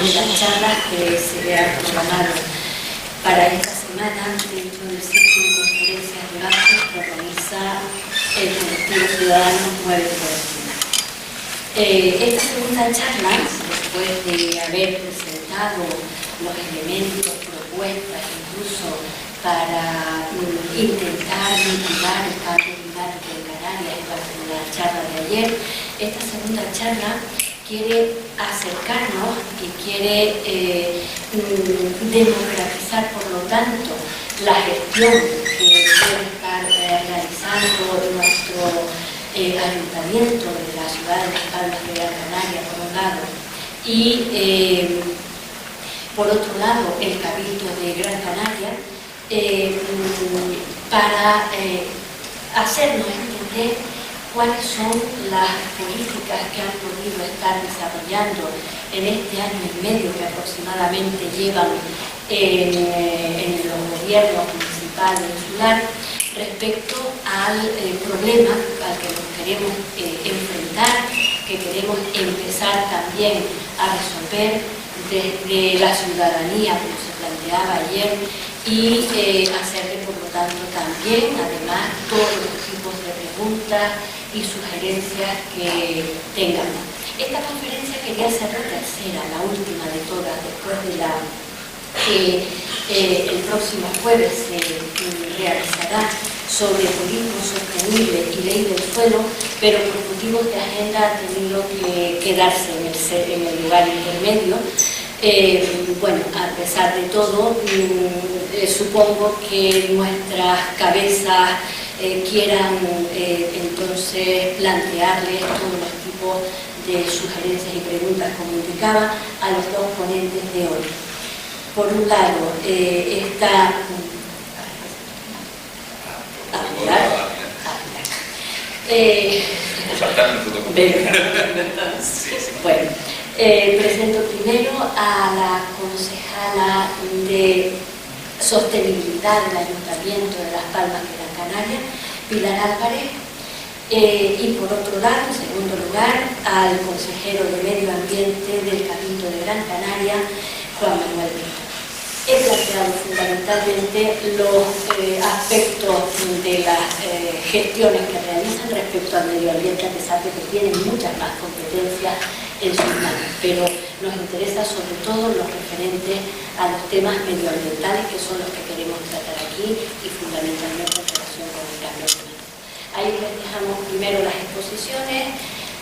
las charlas que se han programado para esta semana dentro del ciclo de conferencias de base que organiza el colectivo ciudadano 9 de Esta segunda charla, después de haber presentado los elementos, propuestas, incluso para intentar mitigar el cambio climático en Canarias en base a la charla de ayer, esta segunda charla quiere acercarnos y quiere democratizar, por lo tanto, la gestión que puede estar realizando nuestro ayuntamiento de la ciudad de Las Palmas de Gran Canaria, por un lado, y por otro lado, el Cabildo de Gran Canaria, para hacernos entender cuáles son las políticas que han podido estar desarrollando en este año y medio que aproximadamente llevan en los gobiernos municipal e insular respecto al problema al que nos queremos enfrentar, que queremos empezar también a resolver desde la ciudadanía, como se planteaba ayer, y hacerle, por lo tanto, también, además, todos los tipos de preguntas y sugerencias que tengamos. Esta conferencia quería ser la tercera, la última de todas, después de la que el próximo jueves se realizará sobre turismo sostenible y ley del suelo, pero por motivos de agenda ha tenido que quedarse en el lugar intermedio. Bueno, a pesar de todo, supongo que nuestras cabezas quieran entonces plantearles todos los tipos de sugerencias y preguntas, como indicaba, a los dos ponentes de hoy. Por un lado, está... Bueno, presento primero a la concejala de Sostenibilidad del Ayuntamiento de Las Palmas de Gran Canaria, Pilar Álvarez, y por otro lado, en segundo lugar, al consejero de Medio Ambiente del Cabildo de Gran Canaria, Juan Manuel Vita. He planteado fundamentalmente los aspectos de las gestiones que realizan respecto al medio ambiente, a pesar de que tienen muchas más competencias en sus manos, pero nos interesa sobre todo los referentes a los temas medioambientales, que son los que queremos tratar aquí y fundamentalmente en relación con el cambio climático. Ahí les dejamos primero las exposiciones,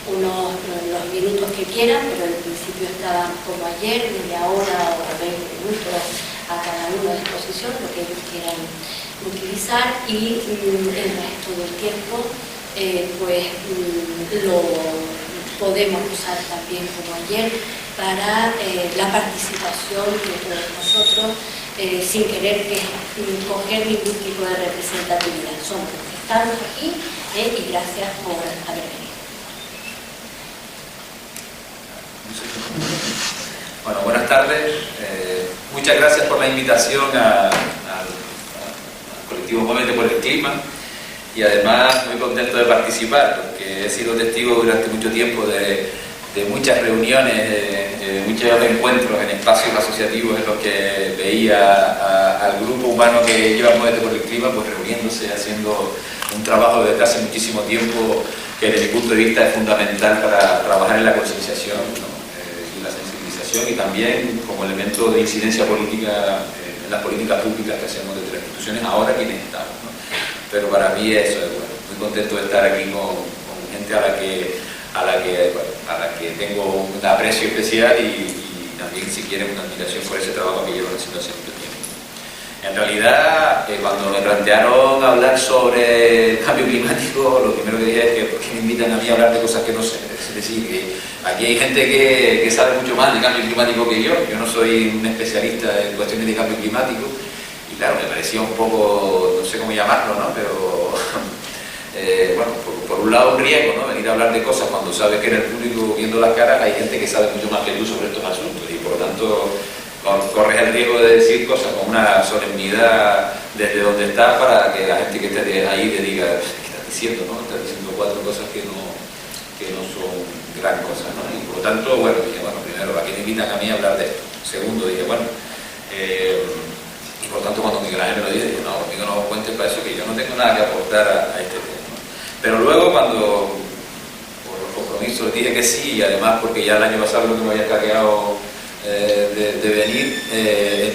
los minutos que quieran, pero en principio estaban como ayer, media hora o 20 minutos a cada uno de exposición, lo que ellos quieran utilizar, y el resto del tiempo pues lo podemos usar también como ayer para la participación de todos nosotros sin querer coger ningún tipo de representatividad. Somos los que estamos aquí y gracias por haber venido. Bueno, buenas tardes. Muchas gracias por la invitación al colectivo Muévete por el Clima, y además muy contento de participar, porque he sido testigo durante mucho tiempo de muchas reuniones, muchos encuentros en espacios asociativos en los que veía al grupo humano que lleva Muévete por el Clima pues reuniéndose, haciendo un trabajo desde hace muchísimo tiempo que desde mi punto de vista es fundamental para trabajar en la concienciación, ¿no? Y la sensibilización, y también como elemento de incidencia política en las políticas públicas que hacemos desde las instituciones ahora quienes estamos, ¿no? Pero para mí eso es bueno, muy contento de estar aquí con gente a la que tengo un aprecio especial y también, si quieren, una admiración por ese trabajo que llevan haciendo hace mucho tiempo. En realidad, cuando me plantearon hablar sobre el cambio climático, lo primero que dije es que ¿por qué me invitan a mí a hablar de cosas que no sé? Es decir, que aquí hay gente que sabe mucho más de cambio climático que yo no soy un especialista en cuestiones de cambio climático, y claro, me parecía un poco, no sé cómo llamarlo, ¿no? Pero bueno, por un lado un riesgo, ¿no? Venir a hablar de cosas cuando sabes que en el público, viendo las caras, hay gente que sabe mucho más que tú sobre estos asuntos, y por lo tanto corres el riesgo de decir cosas con una solemnidad desde donde estás, para que la gente que esté ahí te diga, ¿qué estás diciendo, no? Estás diciendo cuatro cosas que no son gran cosa, ¿no? Y por lo tanto, bueno, dije, bueno, primero, ¿a qué me invitan a mí a hablar de esto? Segundo, dije, bueno, y por lo tanto cuando Miguel Ángel me lo dice, dije, no, conmigo no cuentes para eso, que yo no tengo nada que aportar a este tema, ¿no? Pero luego cuando, por los compromisos, dije que sí, y además porque ya el año pasado lo que me había hackeado de venir,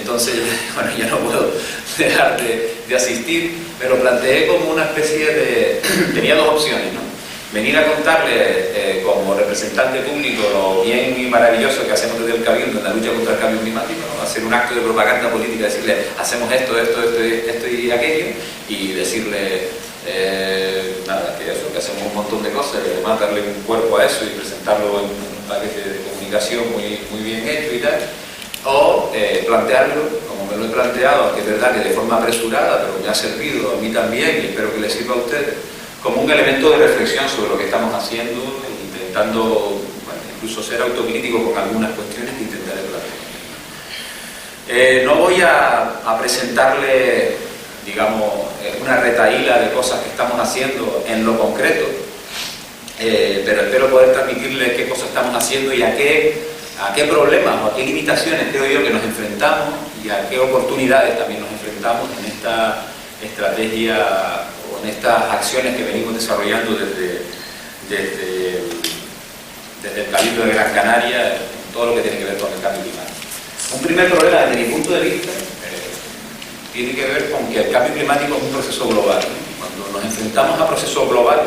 entonces, bueno, ya no puedo dejar de asistir, me lo planteé como una especie de... tenía dos opciones, ¿no? Venir a contarle como representante público lo bien y maravilloso que hacemos desde el Cabildo en la lucha contra el cambio climático, ¿no? Hacer un acto de propaganda política, decirle hacemos esto y aquello, y decirle nada, que eso, que hacemos un montón de cosas, y además darle un cuerpo a eso y presentarlo en un paquete de comunicación muy bien hecho y tal, o plantearlo, como me lo he planteado, que es verdad que de forma apresurada, pero me ha servido a mí también y espero que les sirva a ustedes, como un elemento de reflexión sobre lo que estamos haciendo, intentando, bueno, incluso ser autocrítico con algunas cuestiones que intentaré plantear. No voy a presentarle, digamos, una retahíla de cosas que estamos haciendo en lo concreto, pero espero poder transmitirles qué cosas estamos haciendo y a qué problemas o a qué limitaciones creo yo que nos enfrentamos y a qué oportunidades también nos enfrentamos en esta estrategia o en estas acciones que venimos desarrollando desde el Cabildo de Gran Canaria, en todo lo que tiene que ver con el cambio climático. Un primer problema desde mi punto de vista tiene que ver con que el cambio climático es un proceso global. Cuando nos enfrentamos a procesos globales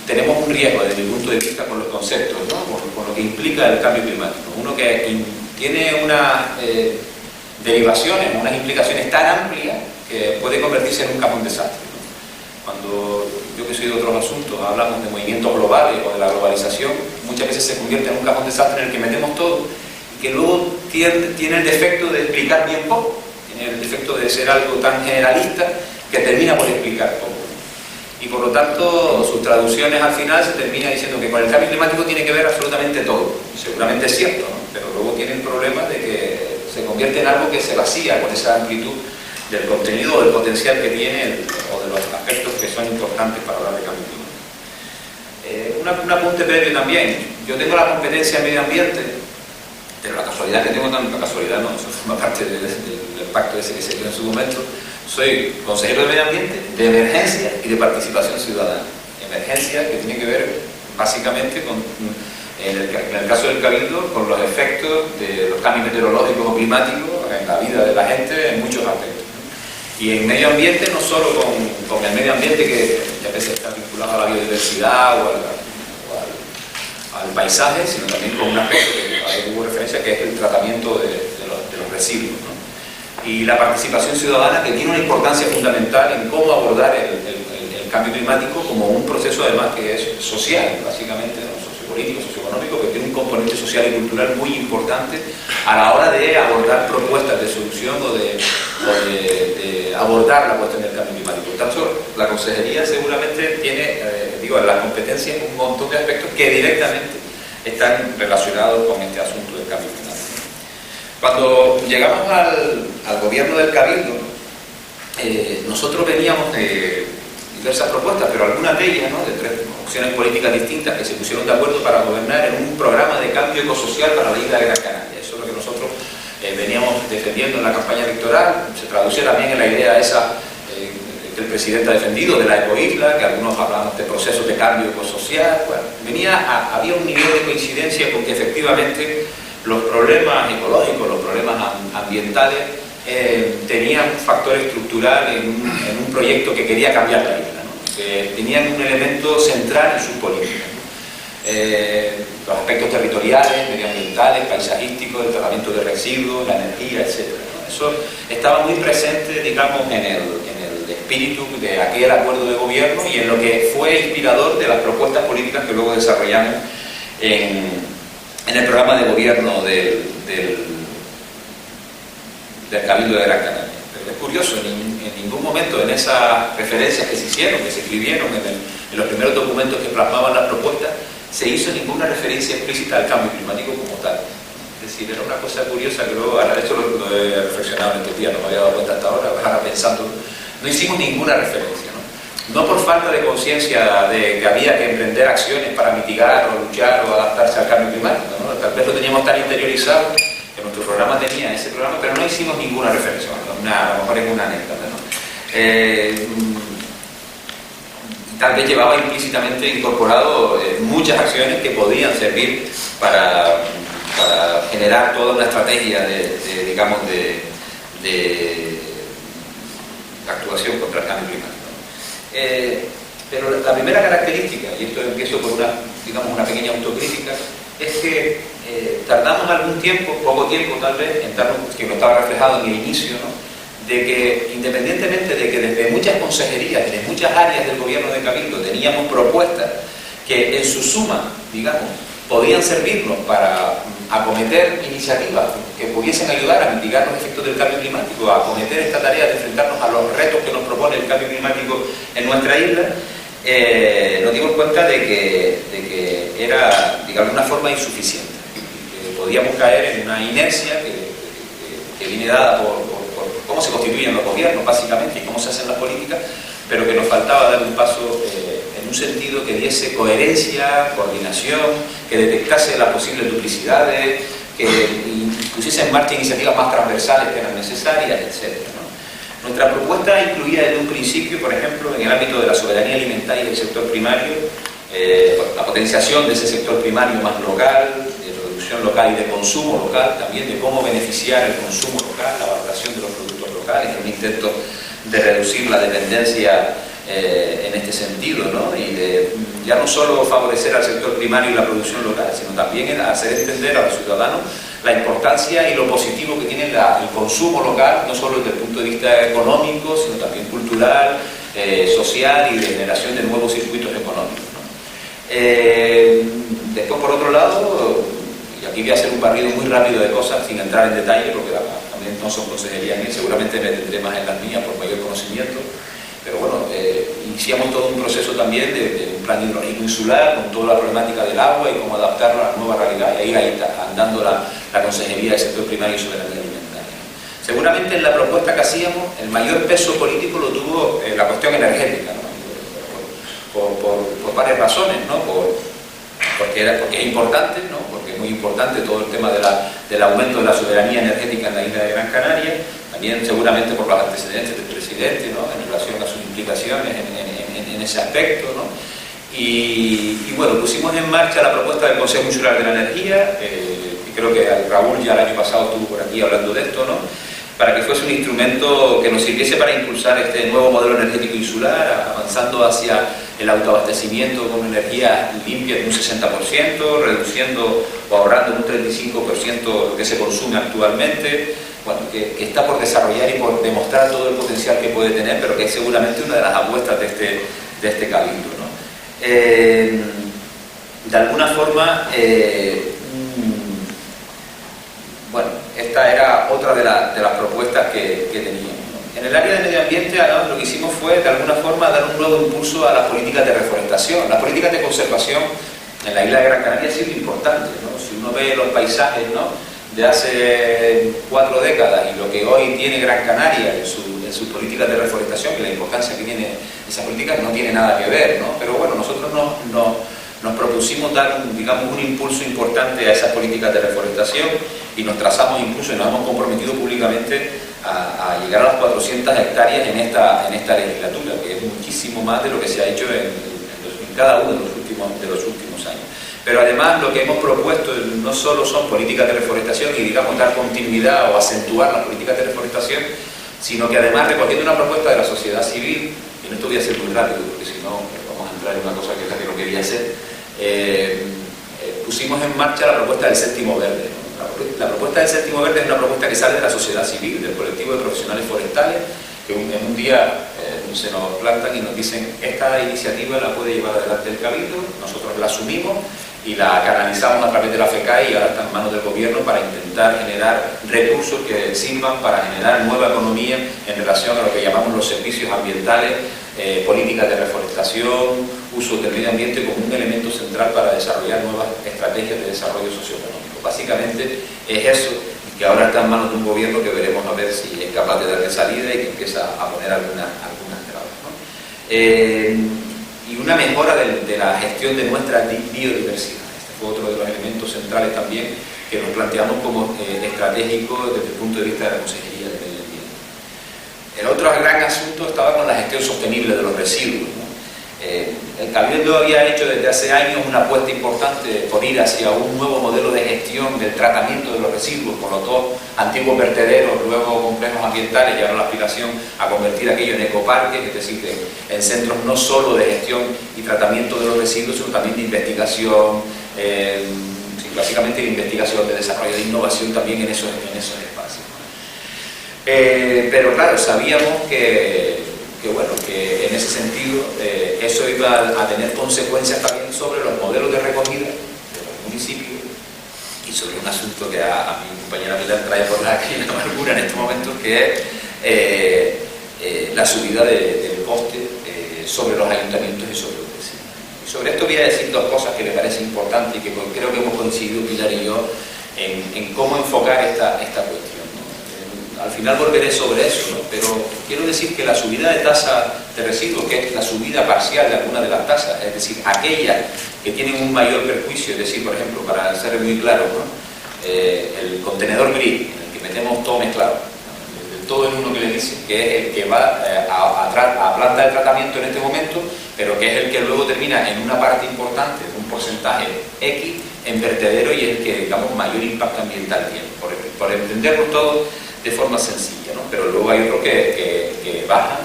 tenemos un riesgo desde mi punto de vista con los conceptos, ¿no? con lo que implica el cambio climático. Uno que tiene unas derivaciones, unas implicaciones tan amplias que puede convertirse en un cajón desastre, ¿no? Cuando yo que soy de otros asuntos hablamos de movimientos globales o de la globalización, muchas veces se convierte en un cajón desastre en el que metemos todo y que luego tiene el defecto de explicar bien poco, tiene el defecto de ser algo tan generalista que termina por explicar poco. Y por lo tanto, sus traducciones al final se termina diciendo que con el cambio climático tiene que ver absolutamente todo. Y seguramente es cierto, ¿no? Pero luego tiene el problema de que se convierte en algo que se vacía con esa amplitud del contenido o del potencial que tiene o de los aspectos que son importantes para hablar de cambio climático. Un apunte previo también. Yo tengo la competencia en medio ambiente, pero la casualidad que tengo también, la casualidad no, eso forma parte del pacto ese que se dio en su momento. Soy consejero de medio ambiente, de emergencia y de participación ciudadana. Emergencia que tiene que ver básicamente con, en el caso del Cabildo, con los efectos de los cambios meteorológicos o climáticos en la vida de la gente en muchos aspectos. Y en medio ambiente no solo con el medio ambiente que muchas veces está vinculado a la biodiversidad o al paisaje, sino también con un aspecto que hubo referencia, que es el tratamiento de los residuos, ¿no? Y la participación ciudadana, que tiene una importancia fundamental en cómo abordar el cambio climático como un proceso además que es social, básicamente, ¿no? Sociopolítico, socioeconómico, que tiene un componente social y cultural muy importante a la hora de abordar propuestas de solución o de abordar la cuestión del cambio climático. Por tanto, la consejería seguramente tiene, la competencia en un montón de aspectos que directamente están relacionados con este asunto del cambio climático. Cuando llegamos al gobierno del Cabildo, nosotros veníamos de diversas propuestas, pero algunas de ellas, ¿no?, de tres opciones políticas distintas que se pusieron de acuerdo para gobernar en un programa de cambio ecosocial para la isla de Gran Canaria. Eso es lo que nosotros veníamos defendiendo en la campaña electoral. Se traduce también en la idea esa que el presidente ha defendido de la ecoisla, que algunos hablaban de procesos de cambio ecosocial. Bueno, había un nivel de coincidencia con que efectivamente los problemas ecológicos, los problemas ambientales tenían un factor estructural en un proyecto que quería cambiar la isla, ¿no? Que tenían un elemento central en sus políticas, ¿no? Los aspectos territoriales, medioambientales, paisajísticos, el tratamiento de residuos, la energía, etc., ¿no? Eso estaba muy presente, digamos, en el espíritu de aquel acuerdo de gobierno y en lo que fue inspirador de las propuestas políticas que luego desarrollamos en el programa de gobierno del Cabildo de Gran Canaria. Pero es curioso, en ningún momento en esas referencias que se hicieron, que se escribieron en los primeros documentos que plasmaban las propuestas, se hizo ninguna referencia explícita al cambio climático como tal. Es decir, era una cosa curiosa que luego, ahora esto lo he reflexionado en estos días, no me había dado cuenta hasta ahora pensando, no hicimos ninguna referencia, ¿no? no por falta de conciencia de que había que emprender acciones para mitigar o luchar o adaptarse al cambio climático, ¿no? Tal vez lo teníamos tan interiorizado que nuestro programa tenía ese programa, pero no hicimos ninguna reflexión, ¿no? A lo mejor es una anécdota, ¿no? Tal vez llevaba implícitamente incorporado muchas acciones que podían servir para generar toda una estrategia digamos, de actuación contra el cambio climático. Pero la primera característica, y esto empiezo por una pequeña autocrítica, es que tardamos algún tiempo, poco tiempo tal vez, que no estaba reflejado en el inicio, ¿no? De que independientemente de que desde muchas consejerías, desde muchas áreas del gobierno de Cabildo teníamos propuestas que en su suma, digamos, podían servirnos para acometer iniciativas que pudiesen ayudar a mitigar los efectos del cambio climático, a acometer esta tarea de enfrentarnos a los retos que nos propone el cambio climático en nuestra isla, nos dimos cuenta de que era de alguna forma insuficiente, que podíamos caer en una inercia que viene dada por cómo se constituyen los gobiernos básicamente y cómo se hacen las políticas, pero que nos faltaba dar un paso en un sentido que diese coherencia, coordinación, que detectase las posibles duplicidades, que pusiese en marcha iniciativas más transversales que eran necesarias, etc., ¿no? Nuestra propuesta incluía desde un principio, por ejemplo, en el ámbito de la soberanía alimentaria del sector primario, la potenciación de ese sector primario más local, de producción local y de consumo local, también de cómo beneficiar el consumo local, la valoración de los productos locales, en un intento de reducir la dependencia en este sentido, ¿no? Y de ya no solo favorecer al sector primario y la producción local, sino también hacer entender a los ciudadanos la importancia y lo positivo que tiene el consumo local, no solo desde el punto de vista económico, sino también cultural, social y de generación de nuevos circuitos económicos, ¿no? Después, por otro lado, y aquí voy a hacer un barrido muy rápido de cosas sin entrar en detalle, porque también no son consejerías mías, seguramente me tendré más en las mías por mayor conocimiento, pero bueno, iniciamos todo un proceso también de un plan hidrológico insular con toda la problemática del agua y cómo adaptarlo a la nueva realidad, y ahí está andando la consejería del sector primario y soberanía alimentaria. Seguramente en la propuesta que hacíamos el mayor peso político lo tuvo la cuestión energética, ¿no? Por varias razones, ¿no? Porque es importante, ¿no? Porque es muy importante todo el tema del aumento de la soberanía energética en la isla de Gran Canaria, también seguramente por los antecedentes del presidente, ¿no? En relación a sus implicaciones en ese aspecto, ¿no? Y bueno, pusimos en marcha la propuesta del Consejo Insular de la Energía, y creo que Raúl ya el año pasado estuvo por aquí hablando de esto, ¿no? Para que fuese un instrumento que nos sirviese para impulsar este nuevo modelo energético insular, avanzando hacia el autoabastecimiento con energía limpia de un 60%, reduciendo o ahorrando un 35% lo que se consume actualmente, bueno, que está por desarrollar y por demostrar todo el potencial que puede tener, pero que es seguramente una de las apuestas de este cabildo, ¿no? De alguna forma, bueno, esta era otra de las propuestas que teníamos, ¿no? En el área de medio ambiente, además, lo que hicimos fue, de alguna forma, dar un nuevo impulso a las políticas de reforestación. Las políticas de conservación en la isla de Gran Canaria han sido importantes, ¿no? Si uno ve los paisajes, ¿no?, de hace 4 décadas y lo que hoy tiene Gran Canaria en sus políticas de reforestación, y la importancia que tiene esa política, no tiene nada que ver, ¿no? Pero bueno, nosotros nos propusimos dar un impulso importante a esas políticas de reforestación y nos trazamos incluso y nos hemos comprometido públicamente a llegar a las 400 hectáreas en esta legislatura, que es muchísimo más de lo que se ha hecho en cada uno de los últimos años. Pero además lo que hemos propuesto no solo son políticas de reforestación y digamos dar continuidad o acentuar las políticas de reforestación, sino que además recogiendo una propuesta de la sociedad civil, y en esto voy a ser muy rápido porque si no vamos a entrar en una cosa que es la que no quería hacer, pusimos en marcha la propuesta del séptimo verde, ¿no? La propuesta del séptimo verde es una propuesta que sale de la sociedad civil, del colectivo de profesionales forestales, que en un día se nos plantan y nos dicen: esta iniciativa la puede llevar adelante el Cabildo, nosotros la asumimos y la canalizamos a través de la FECAI y ahora está en manos del gobierno para intentar generar recursos que sirvan para generar nueva economía en relación a lo que llamamos los servicios ambientales, políticas de reforestación, uso del medio ambiente como un elemento central para desarrollar nuevas estrategias de desarrollo socioeconómico. Básicamente es eso, que ahora está en manos de un gobierno que veremos a ver si es capaz de darle salida y que empieza a poner algunas trabas, ¿no? y una mejora de la gestión de nuestra biodiversidad. Este fue otro de los elementos centrales también que nos planteamos como estratégico desde el punto de vista de la Consejería de Medio Ambiente. El otro gran asunto estaba con la gestión sostenible de los residuos, ¿no? El Cabildo había hecho desde hace años una apuesta importante por ir hacia un nuevo modelo de gestión del tratamiento de los residuos, con los dos antiguos vertederos, luego complejos ambientales, y ahora la aspiración a convertir aquello en ecoparques, es decir, en centros no solo de gestión y tratamiento de los residuos, sino también de investigación, básicamente de investigación, de desarrollo, de innovación también en esos espacios. Pero claro, sabíamos que en ese sentido eso iba a tener consecuencias también sobre los modelos de recogida de los municipios y sobre un asunto que a mi compañera Pilar trae por la amargura en estos momentos, que es la subida del coste sobre los ayuntamientos y sobre los vecinos. Y sobre esto voy a decir dos cosas que me parecen importantes y que creo que hemos coincidido Pilar y yo en cómo enfocar esta cuestión. Al final volveré sobre eso, ¿no? Pero quiero decir que la subida de tasa de residuos, que es la subida parcial de alguna de las tasas, es decir, aquellas que tienen un mayor perjuicio, es decir, por ejemplo, para ser muy claro, ¿no? El contenedor gris, en el que metemos todo mezclado, ¿no? Todo en uno que le dicen, que es el que va a planta de tratamiento en este momento, pero que es el que luego termina en una parte importante, un porcentaje X, en vertedero, y es el que, digamos, mayor impacto ambiental tiene, por entenderlo todo de forma sencilla, ¿no? Pero luego hay otros que bajan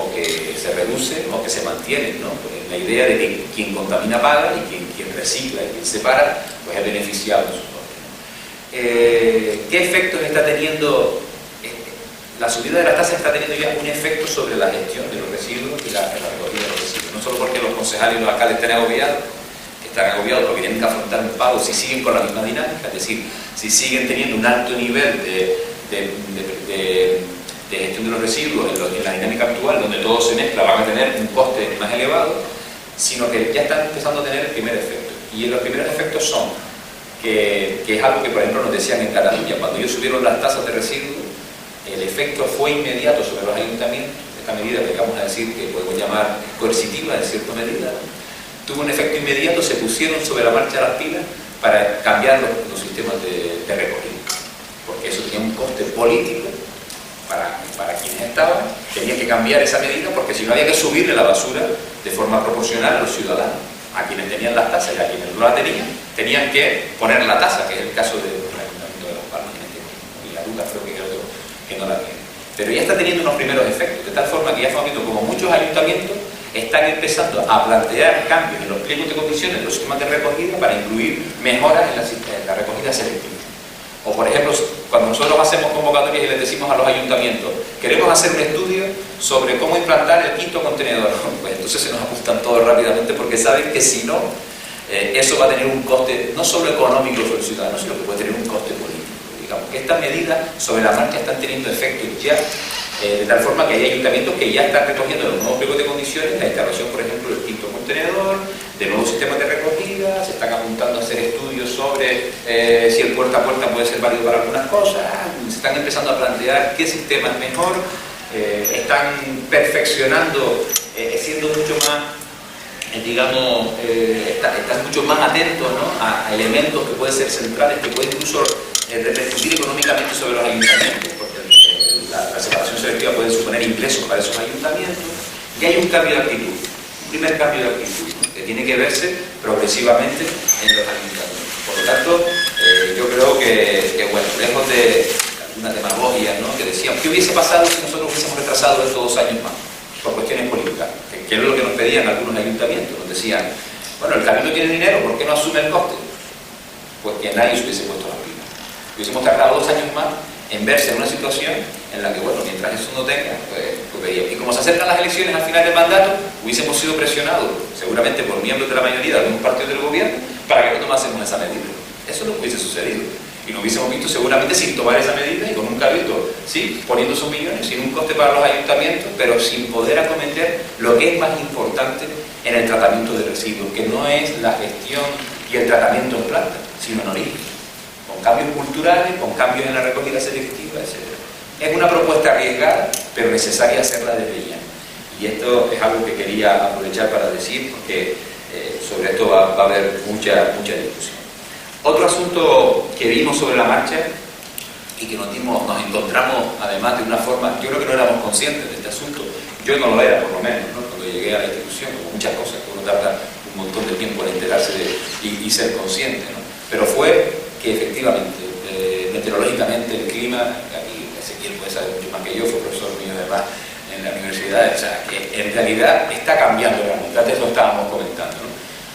o que se reducen o que se mantienen, ¿no? Pues la idea de que quien contamina paga y quien recicla y quien separa pues es beneficiado en su parte, ¿no? ¿Qué efectos está teniendo? La subida de las tasas está teniendo ya un efecto sobre la gestión de los residuos y la recogida de los residuos, no solo porque los concejales y los alcaldes están agobiados porque tienen que afrontar un pago si siguen con la misma dinámica, es decir, si siguen teniendo un alto nivel de gestión de los residuos en la dinámica actual, donde todo se mezcla, van a tener un coste más elevado, sino que ya están empezando a tener el primer efecto. Y los primeros efectos son que es algo que, por ejemplo, nos decían en Cataluña, cuando ellos subieron las tasas de residuos, el efecto fue inmediato sobre los ayuntamientos. Esta medida, que vamos a decir que podemos llamar coercitiva en cierta medida, tuvo un efecto inmediato, se pusieron sobre la marcha las pilas para cambiar los sistemas de recogida. Porque eso tenía un coste político para quienes estaban, tenía que cambiar esa medida, porque si no había que subirle la basura de forma proporcional a los ciudadanos, a quienes tenían las tasas y a quienes no la tenían que poner la tasa, que es el caso del Ayuntamiento de Las Palmas, y la duda creo que no la tiene. Pero ya está teniendo unos primeros efectos, de tal forma que ya estamos viendo como muchos ayuntamientos están empezando a plantear cambios en los pliegos de condiciones de los sistemas de recogida para incluir mejoras en la recogida selectiva. O, por ejemplo, cuando nosotros hacemos convocatorias y les decimos a los ayuntamientos, queremos hacer un estudio sobre cómo implantar el quinto contenedor, pues entonces se nos apuntan todos rápidamente, porque saben que si no, eso va a tener un coste no solo económico sobre el ciudadano, sino que puede tener un coste político. Digamos que estas medidas sobre la marcha están teniendo efectos ya, de tal forma que hay ayuntamientos que ya están recogiendo los nuevos pliegos de condiciones, la instalación, por ejemplo, del quinto contenedor, de nuevos sistemas de recogida, se están apuntando a hacer estudios sobre si el puerta a puerta puede ser válido para algunas cosas, se están empezando a plantear qué sistema es mejor, están perfeccionando, siendo mucho más, están mucho más atentos, ¿no?, a elementos que pueden ser centrales, que pueden incluso repercutir económicamente sobre los ayuntamientos, porque la separación selectiva puede suponer ingresos para esos ayuntamientos, y hay un cambio de actitud, un primer cambio de actitud, ¿no?, que tiene que verse progresivamente en los ayuntamientos. Por lo tanto, yo creo que bueno, lejos de alguna demagogia, ¿no?, que decían, ¿qué hubiese pasado si nosotros hubiésemos retrasado estos 2 años más? Por cuestiones políticas, que es lo que nos pedían algunos ayuntamientos. Nos decían, bueno, el Cabildo tiene dinero, ¿por qué no asume el coste? Pues que nadie se hubiese puesto las pilas. Hubiésemos tardado 2 años más en verse en una situación en la que, bueno, mientras eso no tenga, pues veíamos. Y como se acercan las elecciones al final del mandato, hubiésemos sido presionados, seguramente por miembros de la mayoría de algunos partidos del gobierno, para que no tomásemos esa medida. Eso no hubiese sucedido. Y nos hubiésemos visto seguramente sin tomar esa medida y con un cabildo, sí, poniendo sus millones, sin un coste para los ayuntamientos, pero sin poder acometer lo que es más importante en el tratamiento de residuos, que no es la gestión y el tratamiento en planta, sino en origen, con cambios culturales, con cambios en la recogida selectiva, etc. Es una propuesta arriesgada, pero necesaria hacerla desde ya. Y esto es algo que quería aprovechar para decir, porque sobre esto va a haber mucha discusión. Otro asunto que vimos sobre la marcha y que nos encontramos además de una forma, yo creo que no éramos conscientes de este asunto, yo no lo era por lo menos, ¿no? Cuando llegué a la institución, como muchas cosas que uno tarda un montón de tiempo en enterarse y ser consciente, ¿no? Pero fue que efectivamente, meteorológicamente el clima, aquí Ezequiel puede saber mucho más que yo, fue profesor mío además en la universidad, o sea, que en realidad está cambiando realmente, antes lo estábamos comentando, ¿no?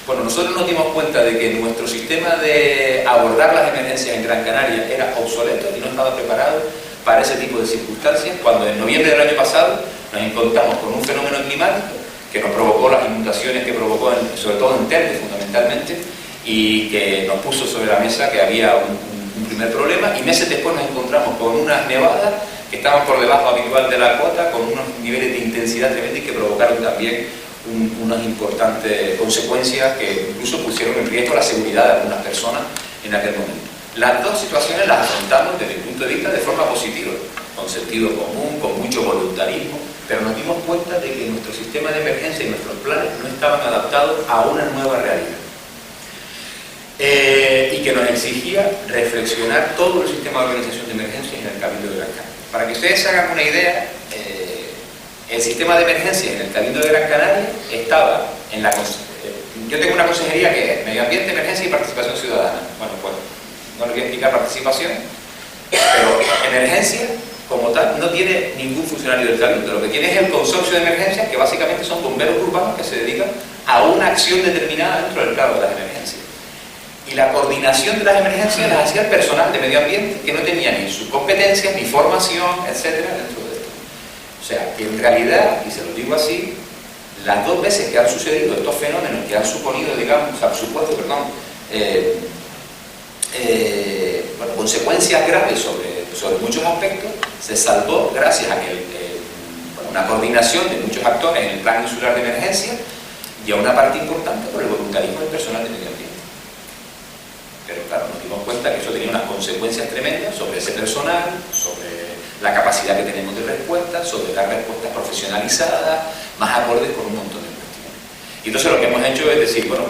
Bueno, nosotros nos dimos cuenta de que nuestro sistema de abordar las emergencias en Gran Canaria era obsoleto y no estaba preparado para ese tipo de circunstancias, cuando en noviembre del año pasado nos encontramos con un fenómeno climático que nos provocó las inundaciones que provocó, sobre todo en Telde fundamentalmente, y que nos puso sobre la mesa que había un primer problema, y meses después nos encontramos con unas nevadas que estaban por debajo habitual de la cota, con unos niveles de intensidad tremendos que provocaron también unas importantes consecuencias que incluso pusieron en riesgo la seguridad de algunas personas en aquel momento. Las dos situaciones las afrontamos desde mi punto de vista de forma positiva, con sentido común, con mucho voluntarismo, pero nos dimos cuenta de que nuestro sistema de emergencia y nuestros planes no estaban adaptados a una nueva realidad. Y que nos exigía reflexionar todo el sistema de organización de emergencias en el Cabildo de Gran Canaria. Para que ustedes se hagan una idea, el sistema de emergencias en el Cabildo de Gran Canaria estaba en la... yo tengo una consejería que es Medio Ambiente, Emergencia y Participación Ciudadana. Bueno, pues no le voy a explicar participación, pero emergencia como tal no tiene ningún funcionario del Cabildo. Lo que tiene es el consorcio de emergencias, que básicamente son bomberos urbanos que se dedican a una acción determinada dentro del plano de las emergencias. Y la coordinación de las emergencias las hacía el personal de medio ambiente, que no tenía ni sus competencias, ni formación, etcétera, dentro de esto. O sea, que en realidad, y se lo digo así, las dos veces que han sucedido estos fenómenos que han suponido, digamos, supuesto, bueno, consecuencias graves sobre muchos aspectos, se salvó gracias a que una coordinación de muchos actores en el plan insular de emergencia y a una parte importante por el voluntarismo del personal de medio ambiente. Pero claro, nos dimos cuenta que eso tenía unas consecuencias tremendas sobre ese personal, sobre la capacidad que tenemos de respuesta, sobre las respuestas profesionalizadas, más acordes con un montón de cuestiones. Y entonces lo que hemos hecho es decir, bueno,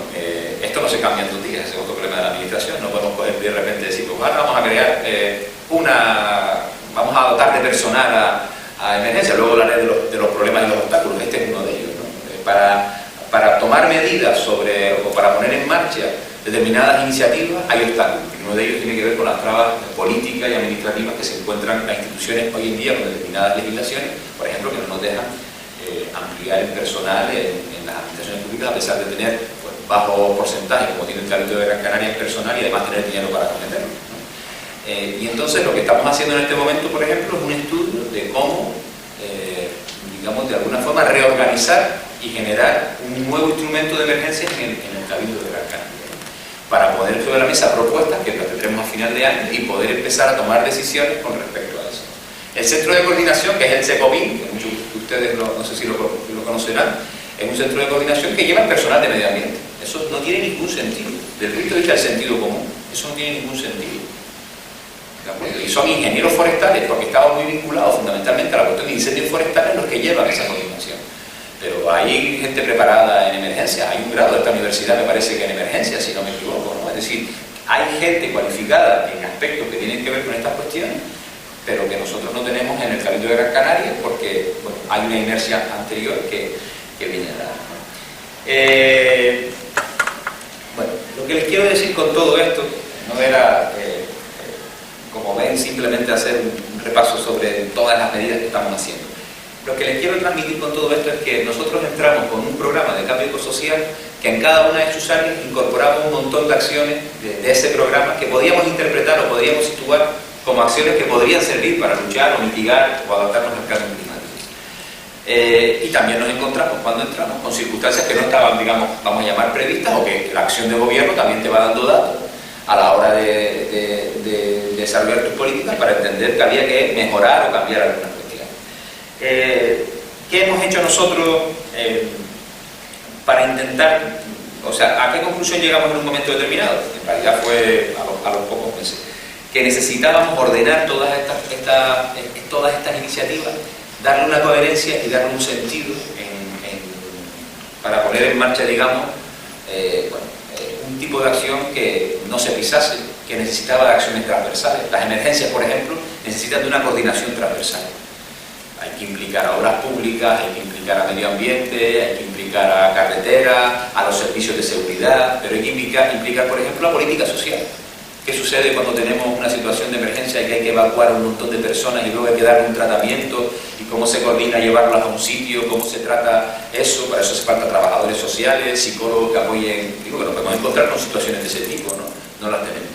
esto no se cambia en 2 días, ese es otro problema de la administración, no podemos coger de repente y decir, pues ahora vamos a crear vamos a dotar de personal a emergencia, luego hablaré de los problemas y los obstáculos, este es uno de ellos, ¿no? Para tomar medidas o para poner en marcha determinadas iniciativas hay obstáculos, y uno de ellos tiene que ver con las trabas políticas y administrativas que se encuentran las instituciones hoy en día con determinadas legislaciones, por ejemplo, que no nos dejan ampliar el personal en las administraciones públicas a pesar de tener pues, bajo porcentaje, como tiene el Cabildo de Gran Canaria, en personal y además tener dinero para acometerlo, ¿no? Y entonces lo que estamos haciendo en este momento, por ejemplo, es un estudio de cómo, digamos, de alguna forma reorganizar y generar un nuevo instrumento de emergencia en el Cabildo de Gran Canaria, para poner sobre la mesa propuestas que las tendremos a final de año y poder empezar a tomar decisiones con respecto a eso. El centro de coordinación, que es el CECOPIN, que muchos de ustedes no sé si lo conocerán, es un centro de coordinación que lleva el personal de medio ambiente. Eso no tiene ningún sentido. Desde el punto de vista del sentido común, eso no tiene ningún sentido. Y son ingenieros forestales, porque estaban muy vinculados fundamentalmente a la cuestión de incendios forestales los que llevan esa coordinación. Pero hay gente preparada en emergencia, hay un grado de esta universidad, me parece que en emergencia, si no me equivoco, ¿no? Es decir, hay gente cualificada en aspectos que tienen que ver con estas cuestiones, pero que nosotros no tenemos en el Cabildo de Gran Canaria porque bueno, hay una inercia anterior que viene dada, ¿no? Bueno, lo que les quiero decir con todo esto no era, como ven, simplemente hacer un repaso sobre todas las medidas que estamos haciendo. Lo que les quiero transmitir con todo esto es que nosotros entramos con un programa de cambio ecosocial que en cada una de sus áreas incorporaba un montón de acciones de ese programa que podíamos interpretar o podíamos situar como acciones que podrían servir para luchar o mitigar o adaptarnos al cambio climático. Y también nos encontramos cuando entramos con circunstancias que no estaban, digamos, vamos a llamar previstas, o que la acción de gobierno también te va dando datos a la hora de desarrollar tus políticas para entender que había que mejorar o cambiar algunas cuestiones. ¿Qué hemos hecho nosotros para intentar, o sea, a qué conclusión llegamos en un momento determinado? En realidad fue a los pocos meses, que necesitábamos ordenar todas estas iniciativas darle una coherencia y darle un sentido para poner en marcha, digamos, un tipo de acción que no se pisase, que necesitaba de acciones transversales. Las emergencias, por ejemplo, necesitan de una coordinación transversal. Hay que implicar a obras públicas, hay que implicar a medio ambiente, hay que implicar a carreteras, a los servicios de seguridad, pero hay que implicar, por ejemplo, a política social. ¿Qué sucede cuando tenemos una situación de emergencia y que hay que evacuar a un montón de personas y luego hay que darle un tratamiento? ¿Y cómo se coordina llevarlas a un sitio? ¿Cómo se trata eso? Para eso hace falta trabajadores sociales, psicólogos que apoyen. Digo que nos podemos encontrar con situaciones de ese tipo, ¿no? No las tenemos.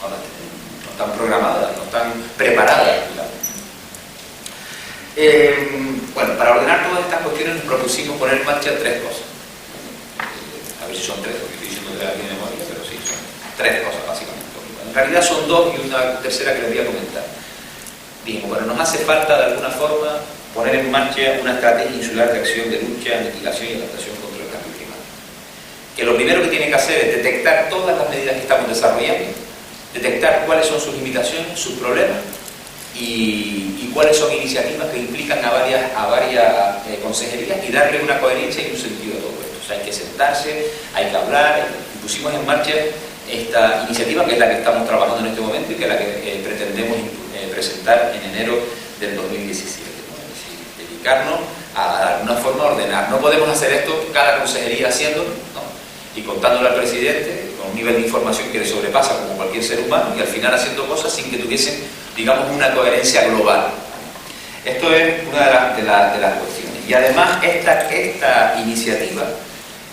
No están programadas, no están preparadas, digamos. Bueno, para ordenar todas estas cuestiones nos propusimos poner en marcha tres cosas. A ver si son tres, porque estoy diciendo que aquí de memoria, pero sí, son tres cosas básicamente. En realidad son dos y una tercera que les voy a comentar. Dijimos, bueno, nos hace falta de alguna forma poner en marcha una estrategia insular de acción de lucha, mitigación y adaptación contra el cambio climático. Que lo primero que tiene que hacer es detectar todas las medidas que estamos desarrollando, detectar cuáles son sus limitaciones, sus problemas y cuáles son iniciativas que implican a varias consejerías y darle una coherencia y un sentido a todo esto. O sea, hay que sentarse, hay que hablar, y pusimos en marcha esta iniciativa, que es la que estamos trabajando en este momento y que es la que pretendemos presentar en enero del 2017. ¿no? Es decir, dedicarnos a de alguna forma ordenar. No podemos hacer esto cada consejería haciéndolo, ¿no? Y contándole al presidente con un nivel de información que le sobrepasa como cualquier ser humano y al final haciendo cosas sin que tuviesen, digamos, una coherencia global. Esto es una de las cuestiones. Y además esta iniciativa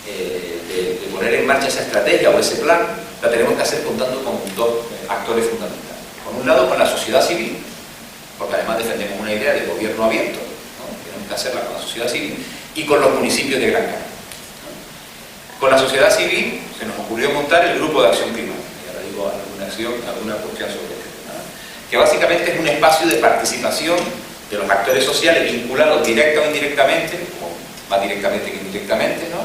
de poner en marcha esa estrategia o ese plan la tenemos que hacer contando con dos actores fundamentales. Por un lado, con la sociedad civil, porque además defendemos una idea de gobierno abierto, ¿no? Tenemos que hacerla con la sociedad civil, y con los municipios de Gran Canaria. Con la sociedad civil se nos ocurrió montar el Grupo de Acción Climática, y ahora digo alguna cuestión sobre esto, ¿no? Que básicamente es un espacio de participación de los actores sociales vinculados directa o indirectamente, o más directamente que indirectamente, ¿no?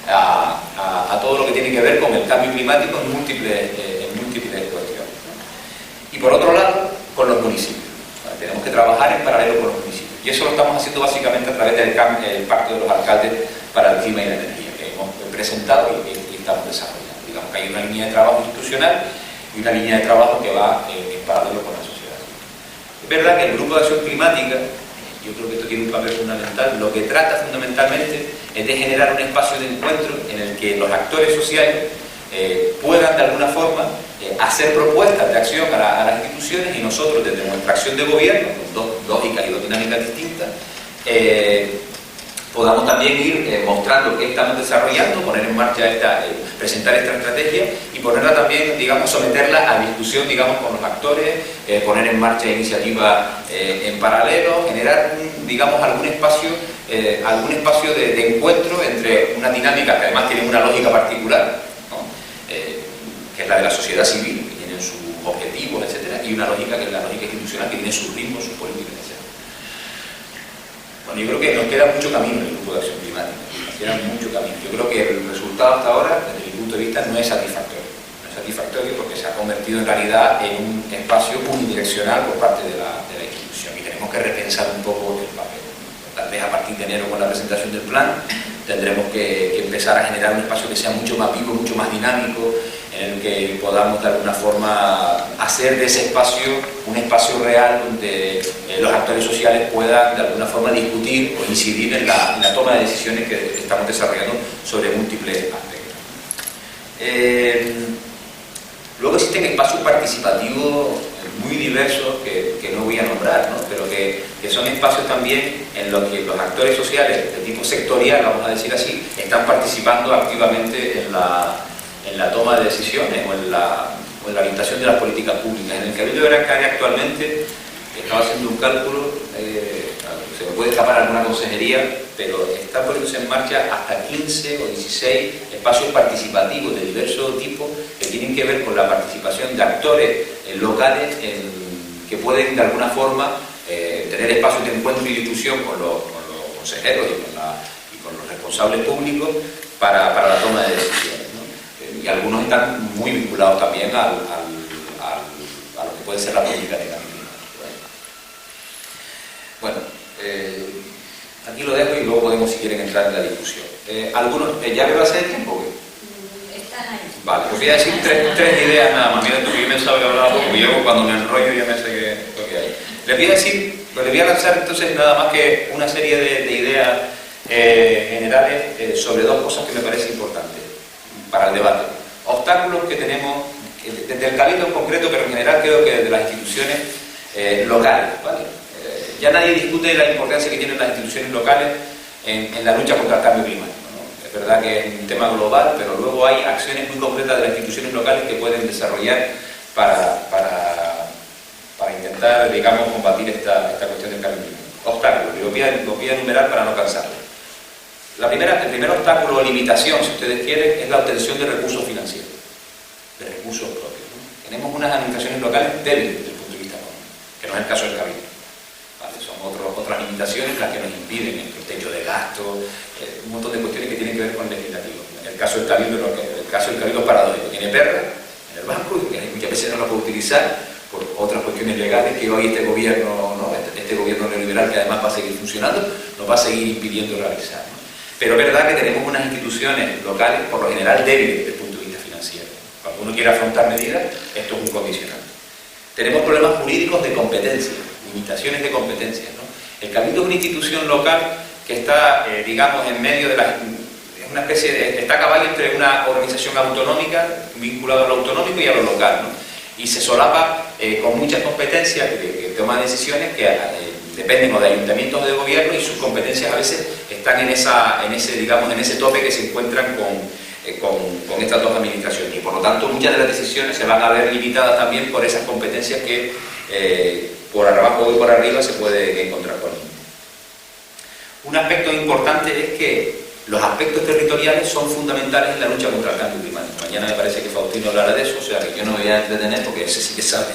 a todo lo que tiene que ver con el cambio climático en múltiples cuestiones, ¿no? Y por otro lado, con los municipios. ¿Vale? Tenemos que trabajar en paralelo con los municipios. Y eso lo estamos haciendo básicamente a través del Pacto de los Alcaldes para el Clima y la Energía, que hemos presentado y estamos desarrollando. Digamos que hay una línea de trabajo institucional y una línea de trabajo que va en paralelo con la sociedad. Es verdad que el Grupo de Acción Climática, yo creo que esto tiene un papel fundamental, lo que trata fundamentalmente es de generar un espacio de encuentro en el que los actores sociales puedan de alguna forma hacer propuestas de acción a las instituciones y nosotros desde nuestra acción de gobierno, con dos lógicas y dos dinámicas distintas, podamos también ir mostrando qué estamos desarrollando, poner en marcha presentar esta estrategia y ponerla también, digamos, someterla a discusión, digamos, con los actores, poner en marcha iniciativas en paralelo, generar, digamos, algún espacio de encuentro entre una dinámica que además tiene una lógica particular, ¿no? Que es la de la sociedad civil, que tiene sus objetivos, etcétera, y una lógica que es la lógica institucional, que tiene sus ritmos, sus políticas, etcétera. Bueno, yo creo que nos queda mucho camino en el Grupo de Acción Climática, nos queda mucho camino. Yo creo que el resultado hasta ahora, desde mi punto de vista, no es satisfactorio. No es satisfactorio porque se ha convertido en realidad en un espacio unidireccional por parte de la institución y tenemos que repensar un poco el papel. Tal vez a partir de enero, con la presentación del plan, tendremos que empezar a generar un espacio que sea mucho más vivo, mucho más dinámico, en el que podamos de alguna forma hacer de ese espacio un espacio real donde los actores sociales puedan de alguna forma discutir o incidir en la toma de decisiones que estamos desarrollando sobre múltiples aspectos. Luego existen espacios participativos muy diversos que no voy a nombrar, ¿no? Pero que son espacios también en los que los actores sociales de tipo sectorial, vamos a decir así, están participando activamente en la toma de decisiones o en la orientación de las políticas públicas. En el Cabildo de Gran Canaria actualmente estaba haciendo un cálculo, se me puede escapar alguna consejería, pero está poniéndose en marcha hasta 15 o 16 espacios participativos de diverso tipo que tienen que ver con la participación de actores locales que pueden de alguna forma tener espacios de encuentro y discusión con los consejeros y con los responsables públicos para la toma de decisiones, ¿no? Y algunos están muy vinculados también a lo que puede ser la política de cambio climático. Bueno, Aquí lo dejo y luego podemos, si quieren, entrar en la discusión. Algunos, ¿ya me va a hacer tiempo? Estás ahí. Vale, pues voy a decir tres ideas nada más. Mira tú que yo pensaba que hablaba poco, y yo cuando me enrollo ya me sé lo que hay. Les voy a decir, les voy a lanzar entonces nada más que una serie de ideas generales sobre dos cosas que me parecen importantes para el debate. Obstáculos que tenemos, desde el Cabildo en concreto, pero en general creo que desde las instituciones locales, ¿vale? Ya nadie discute la importancia que tienen las instituciones locales en la lucha contra el cambio climático, ¿no? Es verdad que es un tema global, pero luego hay acciones muy concretas de las instituciones locales que pueden desarrollar para intentar, digamos, combatir esta cuestión del cambio climático. Obstáculos, y los voy a enumerar para no cansarlos. El primer obstáculo o limitación, si ustedes quieren, es la obtención de recursos financieros, de recursos propios, ¿no? Tenemos unas administraciones locales débiles desde el punto de vista económico, que no es el caso del Cabildo. ¿Vale? Son otras limitaciones las que nos impiden, el techo de gasto, un montón de cuestiones que tienen que ver con el legislativo. En el caso del Cabildo, es paradójico. Tiene perra en el banco y muchas veces no lo puede utilizar por otras cuestiones legales que hoy este gobierno neoliberal, que además va a seguir funcionando, nos va a seguir impidiendo realizar, ¿no? Pero es verdad que tenemos unas instituciones locales, por lo general débiles desde el punto de vista financiero. Cuando uno quiere afrontar medidas, esto es un condicionante. Tenemos problemas jurídicos de competencia, limitaciones de competencia, ¿no? El Cabildo es una institución local que está, digamos, en medio de una especie de... está a caballo entre una organización autonómica, vinculada a lo autonómico y a lo local, ¿no? Y se solapa con muchas competencias que toma decisiones que dependen o de ayuntamientos o de gobierno, y sus competencias a veces están en ese tope que se encuentran con estas dos administraciones, y por lo tanto muchas de las decisiones se van a ver limitadas también por esas competencias que por abajo y por arriba se puede encontrar con ellos. Un aspecto importante es que los aspectos territoriales son fundamentales en la lucha contra el cambio climático. Mañana me parece que Faustino hablará de eso, o sea que yo no me voy a entretener porque ese sí que sabe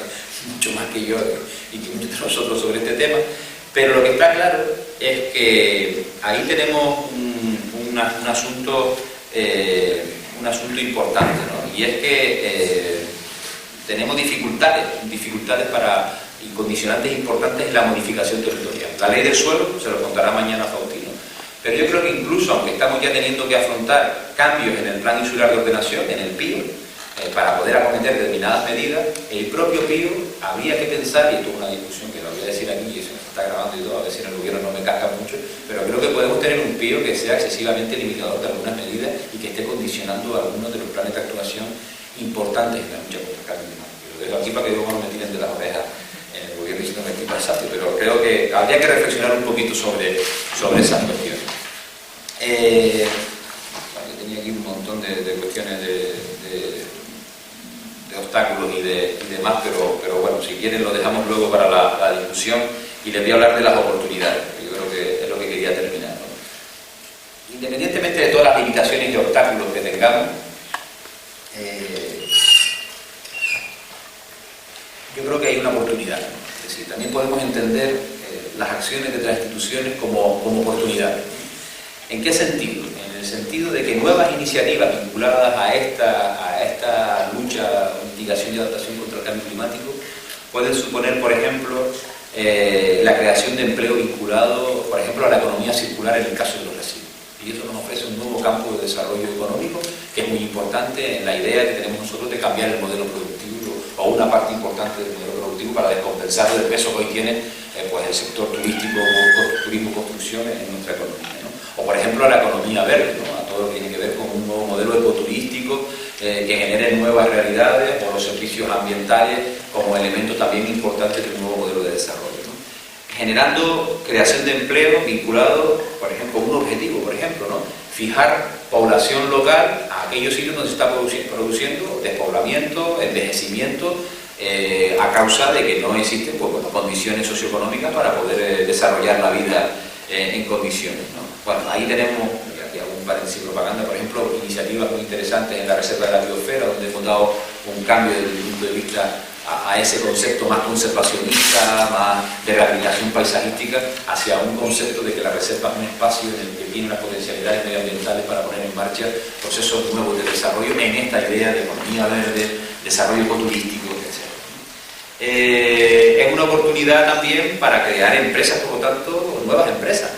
mucho más que yo y que muchos de nosotros sobre este tema, pero lo que está claro es que ahí tenemos un asunto importante, ¿no? Y es que tenemos dificultades y condicionantes importantes en la modificación territorial. La ley del suelo, se lo contará mañana Faustino, pero yo creo que incluso, aunque estamos ya teniendo que afrontar cambios en el Plan Insular de Ordenación, en el PIO, para poder acometer determinadas medidas, el propio PIO habría que pensar, y esto es una discusión que lo voy a decir aquí, y eso se está grabando y todo, a ver si en el gobierno no me casca mucho, pero creo que podemos tener un PIO que sea excesivamente limitador de algunas medidas y que esté condicionando algunos de los planes de actuación importantes en la lucha contra el cambio climático. Lo dejo aquí para que luego no me tiren de las orejas en el gobierno diciendo que estoy pasando, pero creo que habría que reflexionar un poquito sobre esas cuestiones. Tenía aquí un montón de cuestiones de obstáculos y demás, pero bueno, si quieren lo dejamos luego para la discusión, y les voy a hablar de las oportunidades, que yo creo que es lo que quería terminar, ¿no? Independientemente de todas las limitaciones y obstáculos que tengamos, yo creo que hay una oportunidad, ¿no? Es decir, también podemos entender las acciones de las instituciones como oportunidades. ¿En qué sentido? En el sentido de que nuevas iniciativas vinculadas a esta lucha, mitigación y adaptación contra el cambio climático pueden suponer, por ejemplo, la creación de empleo vinculado, por ejemplo, a la economía circular en el caso de los residuos. Y eso nos ofrece un nuevo campo de desarrollo económico que es muy importante en la idea que tenemos nosotros de cambiar el modelo productivo, o una parte importante del modelo productivo, para descompensar el peso que hoy tiene pues el sector turístico, turismo-construcción en nuestra economía, ¿no? O por ejemplo la economía verde, ¿no? A todo lo que tiene que ver con un nuevo modelo ecoturístico que genere nuevas realidades, o los servicios ambientales como elementos también importantes de un nuevo modelo de desarrollo, ¿no? Generando creación de empleo vinculado, por ejemplo, a un objetivo, por ejemplo, ¿no? Fijar población local a aquellos sitios donde se está produciendo despoblamiento, envejecimiento, a causa de que no existen condiciones socioeconómicas para poder desarrollar la vida en condiciones, ¿no? Bueno, ahí tenemos, aquí hago un paréntesis propaganda, por ejemplo, iniciativas muy interesantes en la Reserva de la Biosfera, donde hemos dado un cambio desde el punto de vista a ese concepto más conservacionista, más de rehabilitación paisajística, hacia un concepto de que la reserva es un espacio en el que tiene unas potencialidades medioambientales para poner en marcha procesos nuevos de desarrollo en esta idea de economía verde, desarrollo ecoturístico, etc. Es una oportunidad también para crear empresas, por lo tanto, nuevas empresas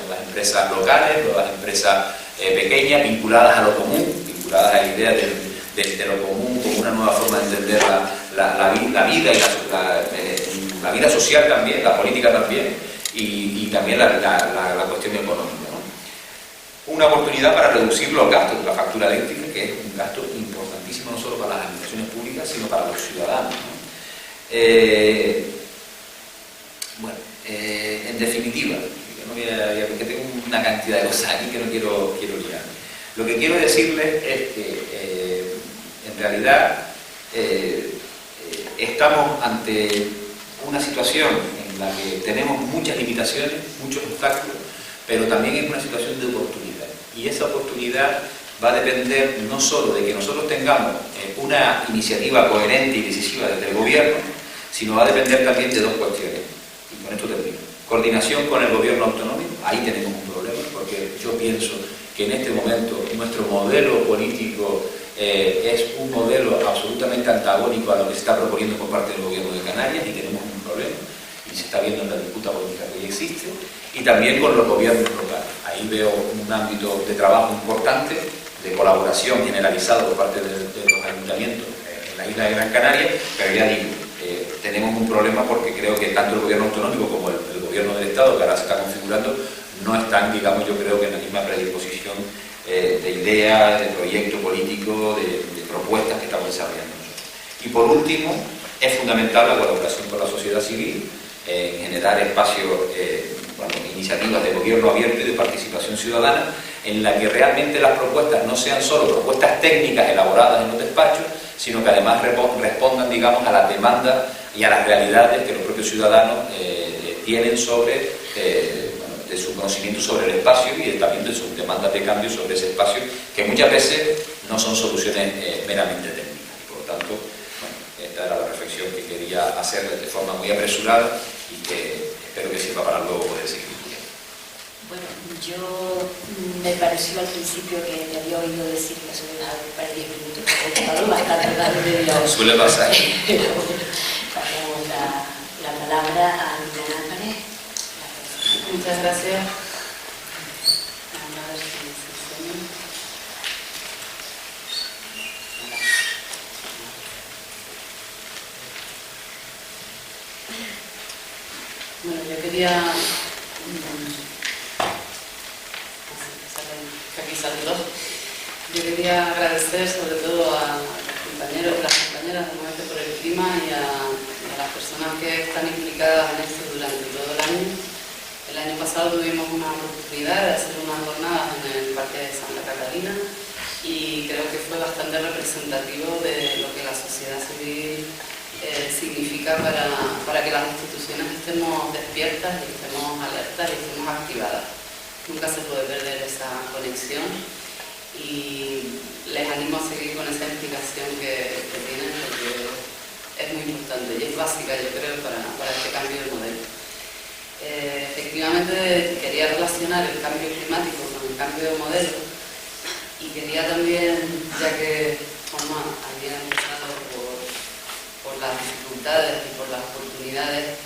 locales, nuevas empresas pequeñas, vinculadas a lo común, vinculadas a la idea de lo común como una nueva forma de entender la vida y la vida social también, la política también, y también la cuestión económica, ¿no? Una oportunidad para reducir los gastos de la factura eléctrica, que es un gasto importantísimo no solo para las administraciones públicas, sino para los ciudadanos, ¿no? En definitiva, que tengo una cantidad de cosas aquí que no quiero liar. Lo que quiero decirles es que en realidad estamos ante una situación en la que tenemos muchas limitaciones, muchos obstáculos, pero también es una situación de oportunidad. Y esa oportunidad va a depender no solo de que nosotros tengamos una iniciativa coherente y decisiva desde el gobierno, sino va a depender también de dos cuestiones. Y con esto termino. Coordinación con el gobierno autonómico, ahí tenemos un problema, porque yo pienso que en este momento nuestro modelo político es un modelo absolutamente antagónico a lo que se está proponiendo por parte del gobierno de Canarias, y tenemos un problema, y se está viendo en la disputa política que hoy existe, y también con los gobiernos locales. Ahí veo un ámbito de trabajo importante, de colaboración generalizada por parte de los ayuntamientos en la isla de Gran Canaria, pero ya digo, tenemos un problema porque creo que tanto el gobierno autonómico como el gobierno del Estado, que ahora se está configurando, no están, digamos, yo creo que en la misma predisposición de ideas, de proyecto político, de propuestas que estamos desarrollando nosotros. Y por último, es fundamental la colaboración con la sociedad civil, generar espacios, iniciativas de gobierno abierto y de participación ciudadana, en la que realmente las propuestas no sean solo propuestas técnicas elaboradas en los despachos, sino que además respondan, digamos, a las demandas y a las realidades que los propios ciudadanos tienen sobre de su conocimiento sobre el espacio y también de sus demandas de cambio sobre ese espacio, que muchas veces no son soluciones meramente técnicas. Y por lo tanto, esta era la reflexión que quería hacer de forma muy apresurada y que espero que sirva para luego poder seguir. Bueno, yo me pareció al principio que te había oído decir que se iba a hablar para 10 minutos, porque he estado bastante tarde. Suele pasar. Pero pasamos la palabra a Miguel Álvarez. Muchas gracias. Bueno, yo quería agradecer sobre todo a los compañeros y las compañeras de Moverte por el Clima y a las personas que están implicadas en esto durante todo el año. El año pasado tuvimos una oportunidad de hacer unas jornadas en el Parque de Santa Catalina y creo que fue bastante representativo de lo que la sociedad civil significa para que las instituciones estemos despiertas y estemos alertas y estemos activadas. Nunca se puede perder esa conexión y les animo a seguir con esa implicación que tienen, porque es muy importante y es básica, yo creo, para este cambio de modelo. Efectivamente, quería relacionar el cambio climático con el cambio de modelo y quería también, ya que Juanma había empezado por las dificultades y por las oportunidades,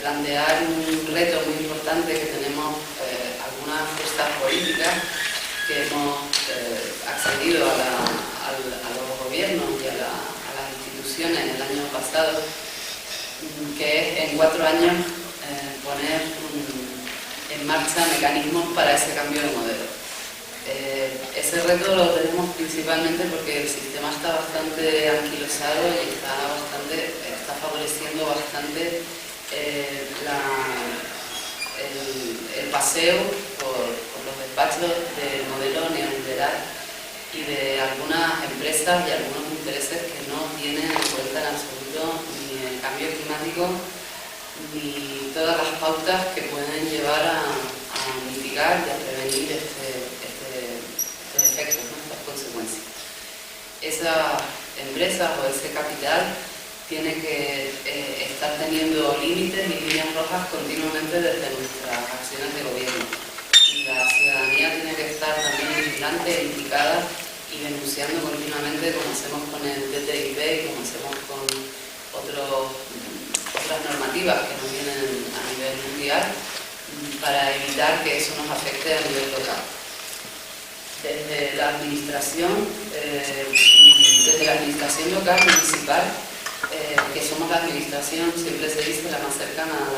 plantear un reto muy importante que tenemos algunas fuerzas políticas que hemos accedido a los gobiernos y a las instituciones el año pasado, que es en 4 años poner en marcha mecanismos para ese cambio de modelo. Ese reto lo tenemos principalmente porque el sistema está bastante anquilosado y está favoreciendo bastante el paseo por los despachos del modelo neoliberal y de algunas empresas y algunos intereses que no tienen en cuenta en absoluto ni el cambio climático ni todas las pautas que pueden llevar a mitigar y a prevenir estos efectos, ¿no? Estas consecuencias. Esas empresas o ese capital tiene que estar teniendo límites y líneas rojas continuamente desde nuestras acciones de gobierno. Y la ciudadanía tiene que estar también vigilante, implicada y denunciando continuamente, como hacemos con el TTIP y como hacemos con otros otras normativas que nos vienen a nivel mundial para evitar que eso nos afecte a nivel local. Desde la administración local, municipal, que somos la administración, siempre se dice, la más cercana a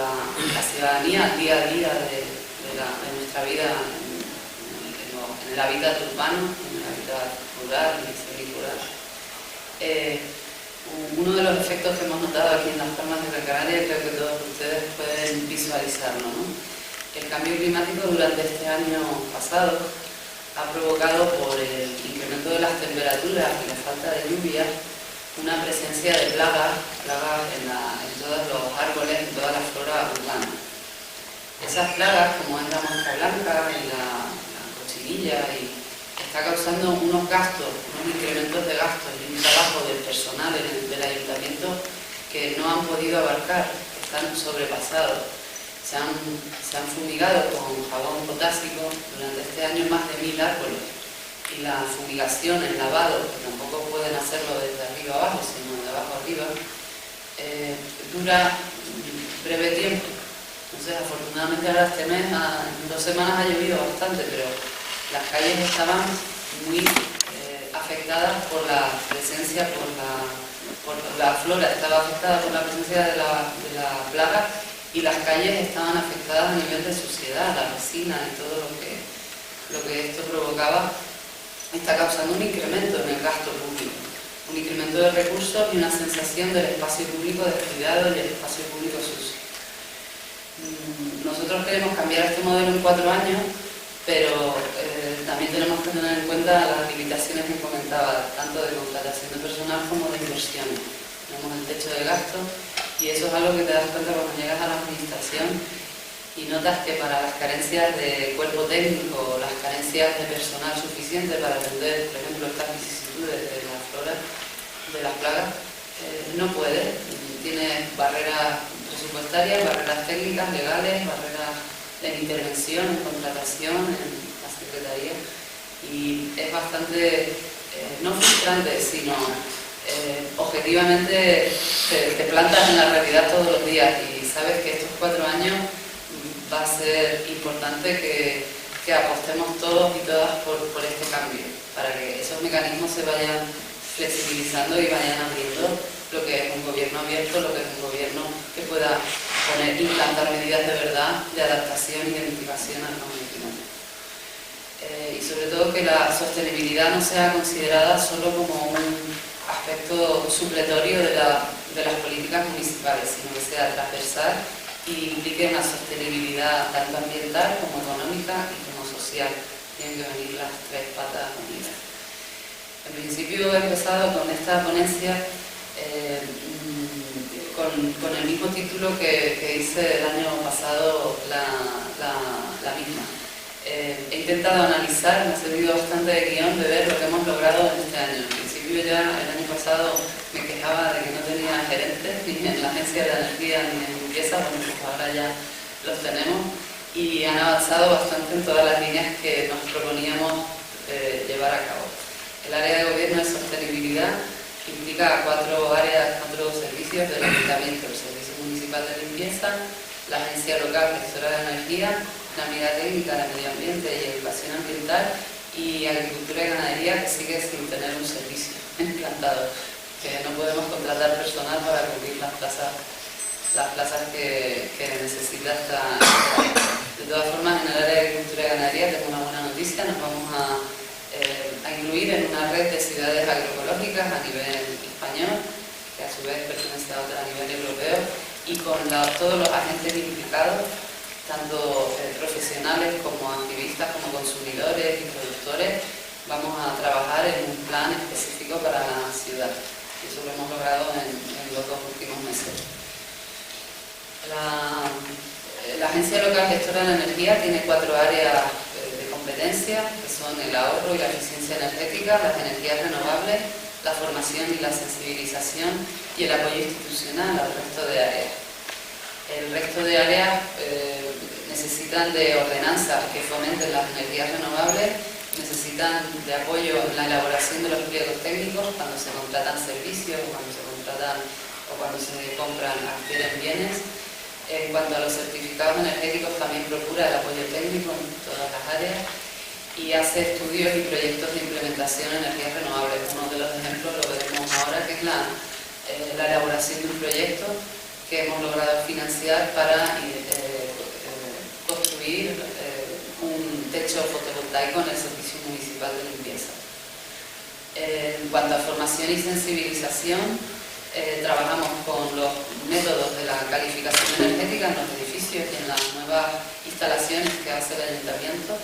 la ciudadanía, al día a día de nuestra vida en el hábitat urbano, en el hábitat rural y semirural. Uno de los efectos que hemos notado aquí en las Palmas de Gran Canaria, creo que todos ustedes pueden visualizarlo, ¿no? El cambio climático durante este año pasado ha provocado, por el incremento de las temperaturas y la falta de lluvia, una presencia de plagas en todos los árboles, en toda la flora urbana. Esas plagas, como es la mosca blanca y la cochinilla, está causando unos gastos, unos incrementos de gastos y un trabajo del personal del ayuntamiento que no han podido abarcar, están sobrepasados. Se han fumigado con jabón potásico durante este año más de 1000 árboles, y la fumigación, el lavado, que tampoco pueden hacerlo desde arriba abajo, sino de abajo arriba, dura breve tiempo. Entonces, afortunadamente ahora este mes, en 2 semanas ha llovido bastante, pero las calles estaban muy afectadas por la presencia, por la flora estaba afectada por la presencia de la plaga, y las calles estaban afectadas a nivel de suciedad, la resina y todo lo que esto provocaba está causando un incremento en el gasto público, un incremento de recursos y una sensación del espacio público descuidado y el espacio público sucio. Nosotros queremos cambiar este modelo en 4 años, pero también tenemos que tener en cuenta las limitaciones que comentaba, tanto de contratación de personal como de inversiones. Tenemos el techo de gasto, y eso es algo que te das cuenta cuando llegas a la administración y notas que para las carencias de cuerpo técnico, las carencias de personal suficiente para atender, por ejemplo, estas vicisitudes de la flora, de las plagas, no puede. Tiene barreras presupuestarias, barreras técnicas, legales, barreras en intervención, en contratación, en la Secretaría, y es bastante, no frustrante, sino objetivamente te plantas en la realidad todos los días y sabes que estos 4 años va a ser importante que apostemos todos y todas por este cambio, para que esos mecanismos se vayan flexibilizando y vayan abriendo lo que es un gobierno abierto, lo que es un gobierno que pueda implantar medidas de verdad de adaptación y de mitigación al cambio climático. Y sobre todo que la sostenibilidad no sea considerada solo como un aspecto supletorio de las políticas municipales, sino que sea transversal y implique una sostenibilidad tanto ambiental como económica y como social. Tienen que venir las 3 patas unidas. En principio he empezado con esta ponencia con el mismo título que hice el año pasado la misma. He intentado analizar, me ha servido bastante de guión de ver lo que hemos logrado en este año. En principio ya el año pasado me quejaba de que no tenía gerentes ni en la Agencia de Energía ni en limpieza, bueno, pues ahora ya los tenemos y han avanzado bastante en todas las líneas que nos proponíamos llevar a cabo. El área de gobierno de sostenibilidad implica 4 áreas, 4 servicios del ayuntamiento: el Servicio Municipal de Limpieza, la Agencia Local Gestora de Energía, la Unidad Técnica de Medio Ambiente y Educación Ambiental, y Agricultura y Ganadería, que sigue sin tener un servicio implantado, que no podemos contratar personal para cubrir las plazas que necesita esta área. De todas formas, en el área de Agricultura y Ganadería tengo una buena noticia: nos vamos a incluir en una red de ciudades agroecológicas a nivel español, que a su vez pertenece a otra a nivel europeo, y con todos los agentes implicados, tanto profesionales como activistas, como consumidores y productores, vamos a trabajar en un plan específico para la ciudad. Y eso lo hemos logrado en los 2 últimos meses. La Agencia Local Gestora de Energía tiene 4 áreas de competencia, que son el ahorro y la eficiencia energética, las energías renovables, la formación y la sensibilización, y el apoyo institucional al resto de áreas. El resto de áreas necesitan de ordenanzas que fomenten las energías renovables, necesitan de apoyo en la elaboración de los pliegos técnicos cuando se contratan servicios, cuando se contratan o cuando se compran, adquieren bienes. En cuanto a los certificados energéticos, también procura el apoyo técnico en todas las áreas y hace estudios y proyectos de implementación de energías renovables. Uno de los ejemplos lo veremos ahora, que es la elaboración de un proyecto que hemos logrado financiar para construir un techo fotovoltaico en el Servicio Municipal de Limpieza. En cuanto a formación y sensibilización, trabajamos con los métodos de la calificación energética en los edificios y en las nuevas instalaciones que hace el Ayuntamiento,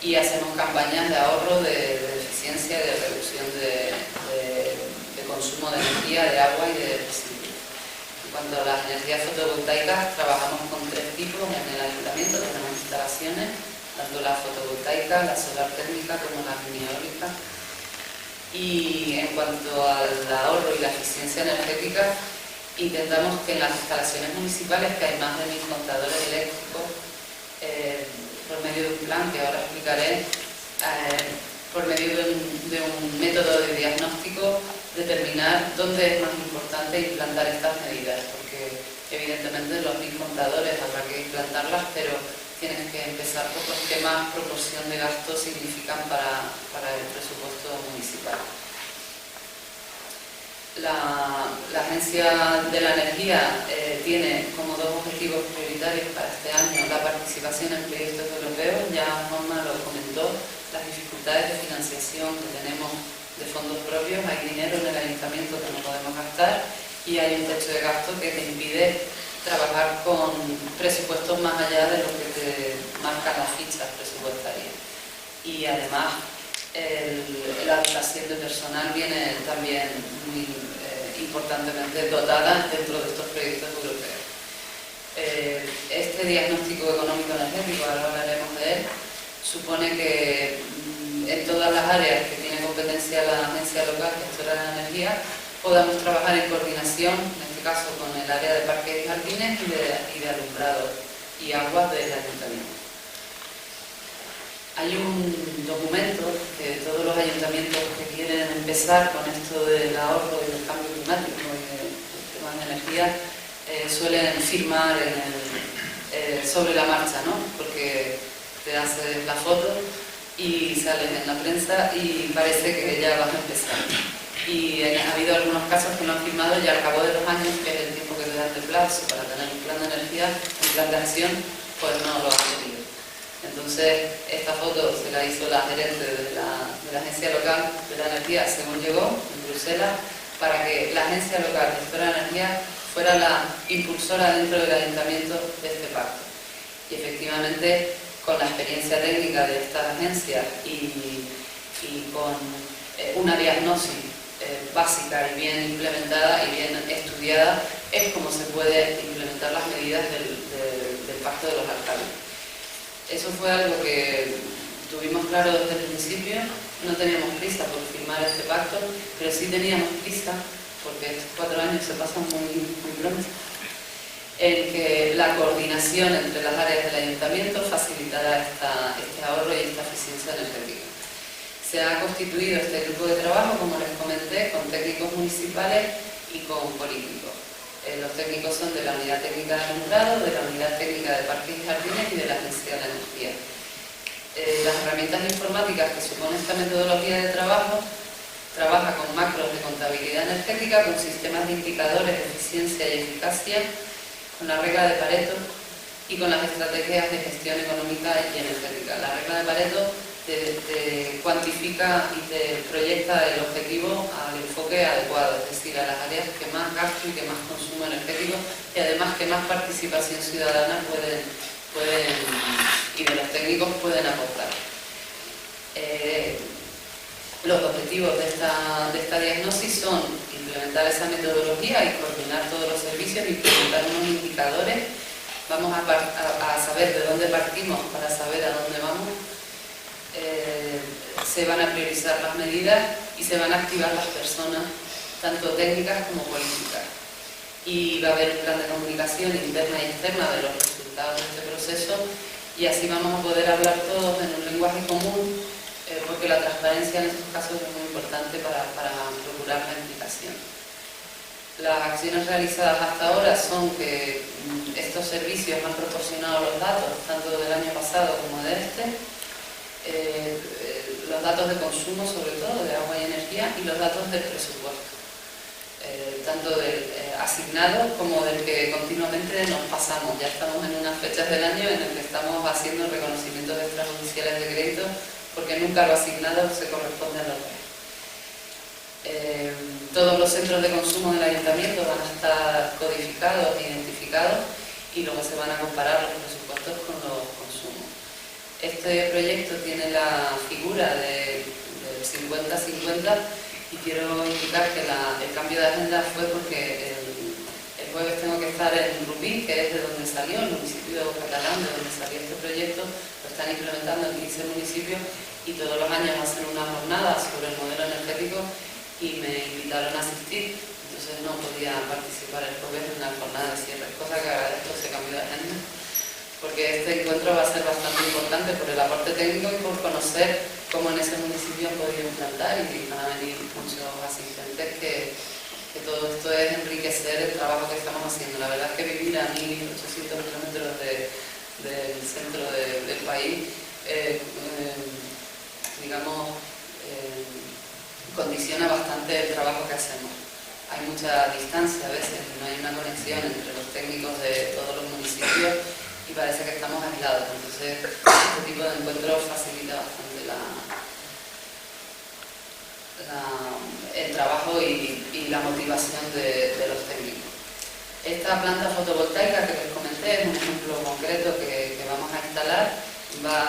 y hacemos campañas de ahorro, de eficiencia y de reducción de consumo de energía, de agua y de residuos. En cuanto a las energías fotovoltaicas, trabajamos con 3 tipos en el Ayuntamiento. Tenemos instalaciones, tanto la fotovoltaica, la solar térmica como la mini eólica. Y en cuanto al ahorro y la eficiencia energética, intentamos que en las instalaciones municipales, que hay más de 1000 contadores eléctricos, por medio de un plan que ahora explicaré, por medio de un método de diagnóstico, determinar dónde es más importante implantar estas medidas, porque evidentemente los 1000 contadores habrá que implantarlas, pero tienes que empezar por los que más proporción de gasto significan para el presupuesto municipal. La Agencia de la Energía tiene como 2 objetivos prioritarios para este año la participación en proyectos europeos. Ya Juanma lo comentó, las dificultades de financiación que tenemos de fondos propios. Hay dinero en el ayuntamiento que no podemos gastar y hay un techo de gasto que te impide trabajar con presupuestos más allá de lo que te marcan las fichas presupuestarias. Y además la dotación de personal viene también muy importantemente dotada dentro de estos proyectos europeos. Este diagnóstico económico energético, ahora hablaremos de él, supone que en todas las áreas que tiene competencia la agencia local gestora de la energía podamos trabajar en coordinación, en este caso con el área de parques y jardines y de alumbrado y aguas del ayuntamiento. Hay un documento que todos los ayuntamientos que quieren empezar con esto del ahorro y del cambio climático y del tema de energía suelen firmar sobre la marcha, ¿no? Porque te haces la foto y sales en la prensa y parece que ya vas a empezar. Y ha habido algunos casos que no han firmado y al cabo de 2 años, que es el tiempo que te dan de plazo para tener un plan de energía, un plan de acción, pues no lo han tenido. Entonces, esta foto se la hizo la gerente de la agencia local de la energía según llegó en Bruselas, para que la agencia local gestora de energía fuera la impulsora dentro del ayuntamiento de este pacto. Y efectivamente, con la experiencia técnica de esta agencia y con una diagnosis básica y bien implementada y bien estudiada, es como se puede implementar las medidas del pacto de los alcaldes. Eso fue algo que tuvimos claro desde el principio. No teníamos prisa por firmar este pacto, pero sí teníamos prisa, porque estos 4 años se pasan muy pronto, en que la coordinación entre las áreas del ayuntamiento facilitará este ahorro y esta eficiencia energética. Se ha constituido este grupo de trabajo, como les comenté, con técnicos municipales y con políticos. Los técnicos son de la Unidad Técnica de Alumbrado, de la Unidad Técnica de Parques y Jardines y de la Agencia de la Energía. Las herramientas informáticas que supone esta metodología de trabajo trabaja con macros de contabilidad energética, con sistemas de indicadores de eficiencia y eficacia, con la regla de Pareto y con las estrategias de gestión económica y energética. La regla de Pareto te cuantifica y te proyecta el objetivo al enfoque adecuado, es decir, a las áreas que más gasto y que más consumo energético y además que más participación ciudadana pueden y de los técnicos pueden aportar. Los objetivos de esta diagnosis son implementar esa metodología y coordinar todos los servicios y presentar unos indicadores. Vamos a saber de dónde partimos para saber a dónde vamos. Se van a priorizar las medidas y se van a activar las personas, tanto técnicas como políticas. Y va a haber un plan de comunicación interna y externa de los resultados de este proceso y así vamos a poder hablar todos en un lenguaje común, porque la transparencia en estos casos es muy importante para procurar la implicación. Las acciones realizadas hasta ahora son que estos servicios han proporcionado los datos, tanto del año pasado como de este, los datos de consumo, sobre todo, de agua y energía, y los datos del presupuesto, tanto del asignado como del que continuamente nos pasamos. Ya estamos en unas fechas del año en el que estamos haciendo reconocimientos extrajudiciales de crédito, porque nunca lo asignado se corresponde a lo real. Todos los centros de consumo del ayuntamiento van a estar codificados e identificados y luego se van a comparar los presupuestos con los consumos. Este proyecto tiene la figura del 50-50 y quiero indicar que el cambio de agenda fue porque el jueves tengo que estar en Rupí, que es de donde salió, el municipio catalán de donde salió este proyecto. Lo están implementando en 15 municipios y todos los años hacen una jornada sobre el modelo energético y me invitaron a asistir, entonces no podía participar el jueves en una jornada de cierre, cosa que agradezco ese cambio de agenda, porque este encuentro va a ser bastante importante por el aporte técnico y por conocer cómo en ese municipio han podido implantar, y van a venir muchos asistentes que todo esto es enriquecer el trabajo que estamos haciendo. La verdad es que vivir a 1.800 kilómetros del centro del país, condiciona bastante el trabajo que hacemos. Hay mucha distancia a veces, no hay una conexión entre los técnicos de todos los municipios y parece que estamos aislados. Entonces, este tipo de encuentros facilita bastante el trabajo y la motivación de los técnicos. Esta planta fotovoltaica que les comenté es un ejemplo concreto que vamos a instalar.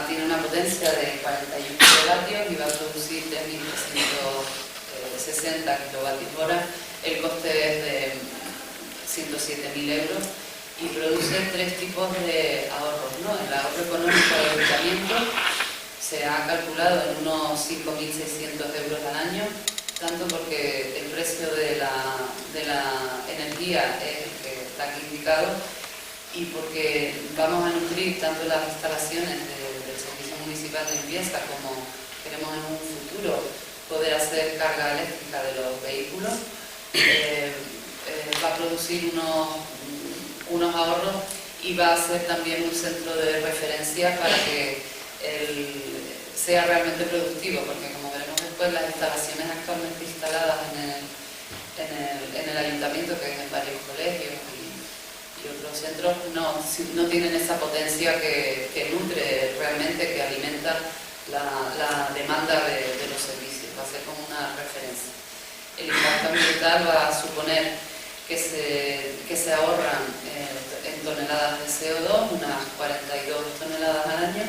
Tiene una potencia de 41 kilovatios y va a producir 3.360 kilovatios hora. El coste es de 107.000 euros y produce tres tipos de ahorros, ¿no? El ahorro económico del ayuntamiento se ha calculado en unos 5.600 euros al año, tanto porque el precio de la energía es el que está aquí indicado, y porque vamos a nutrir tanto las instalaciones del Servicio Municipal de Limpieza como queremos en un futuro poder hacer carga eléctrica de los vehículos. Va a producir unos ahorros y va a ser también un centro de referencia para que sea realmente productivo, porque como veremos después, las instalaciones actualmente instaladas en el ayuntamiento, que es en varios colegios y otros centros, no tienen esa potencia que nutre realmente, que alimenta la demanda de los servicios. Va a ser como una referencia. El impacto ambiental va a suponer que se ahorran en toneladas de CO2, unas 42 toneladas al año,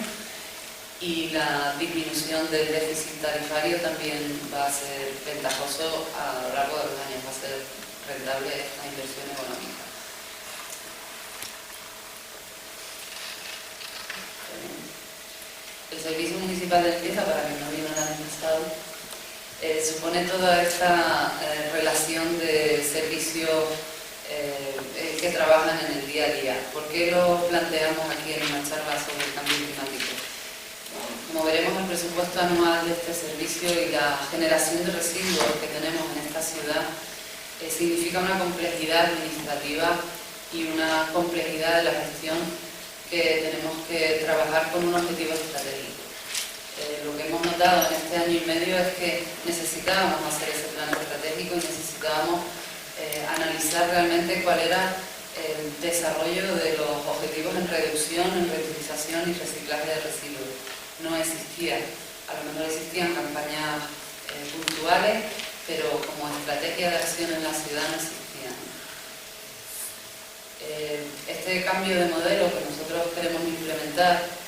y la disminución del déficit tarifario también va a ser ventajoso a lo largo de los años, va a ser rentable esta inversión económica. El Servicio Municipal de Limpieza, para que no vino el año pasado, supone toda esta relación de servicios que trabajan en el día a día. ¿Por qué lo planteamos aquí en una charla sobre el cambio climático? Como veremos, el presupuesto anual de este servicio y la generación de residuos que tenemos en esta ciudad significa una complejidad administrativa y una complejidad de la gestión que tenemos que trabajar con un objetivo estratégico. Lo que hemos notado en este año y medio es que necesitábamos hacer ese plan estratégico y necesitábamos analizar realmente cuál era el desarrollo de los objetivos en reducción, en reutilización y reciclaje de residuos. No existía, a lo mejor existían campañas puntuales, pero como estrategia de acción en la ciudad no existían. Este cambio de modelo que nosotros queremos implementar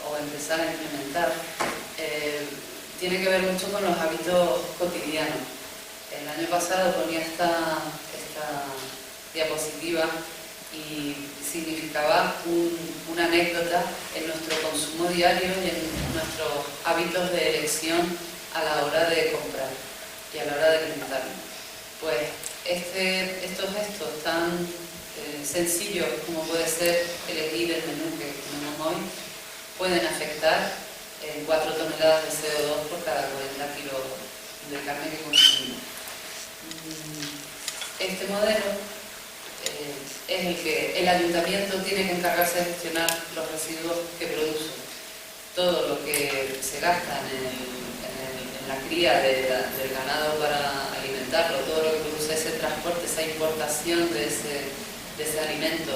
o empezar a implementar tiene que ver mucho con los hábitos cotidianos. El año pasado ponía esta diapositiva y significaba una anécdota en nuestro consumo diario y en nuestros hábitos de elección a la hora de comprar y a la hora de alimentarnos. Pues estos gestos tan sencillos como puede ser elegir el menú que comemos hoy pueden afectar 4 toneladas de CO2 por cada 40 kilos de carne que consumimos. este modelo es el que el ayuntamiento tiene que encargarse de gestionar los residuos que produce. Todo lo que se gasta en la cría del ganado para alimentarlo, todo lo que produce ese transporte, esa importación de ese alimento,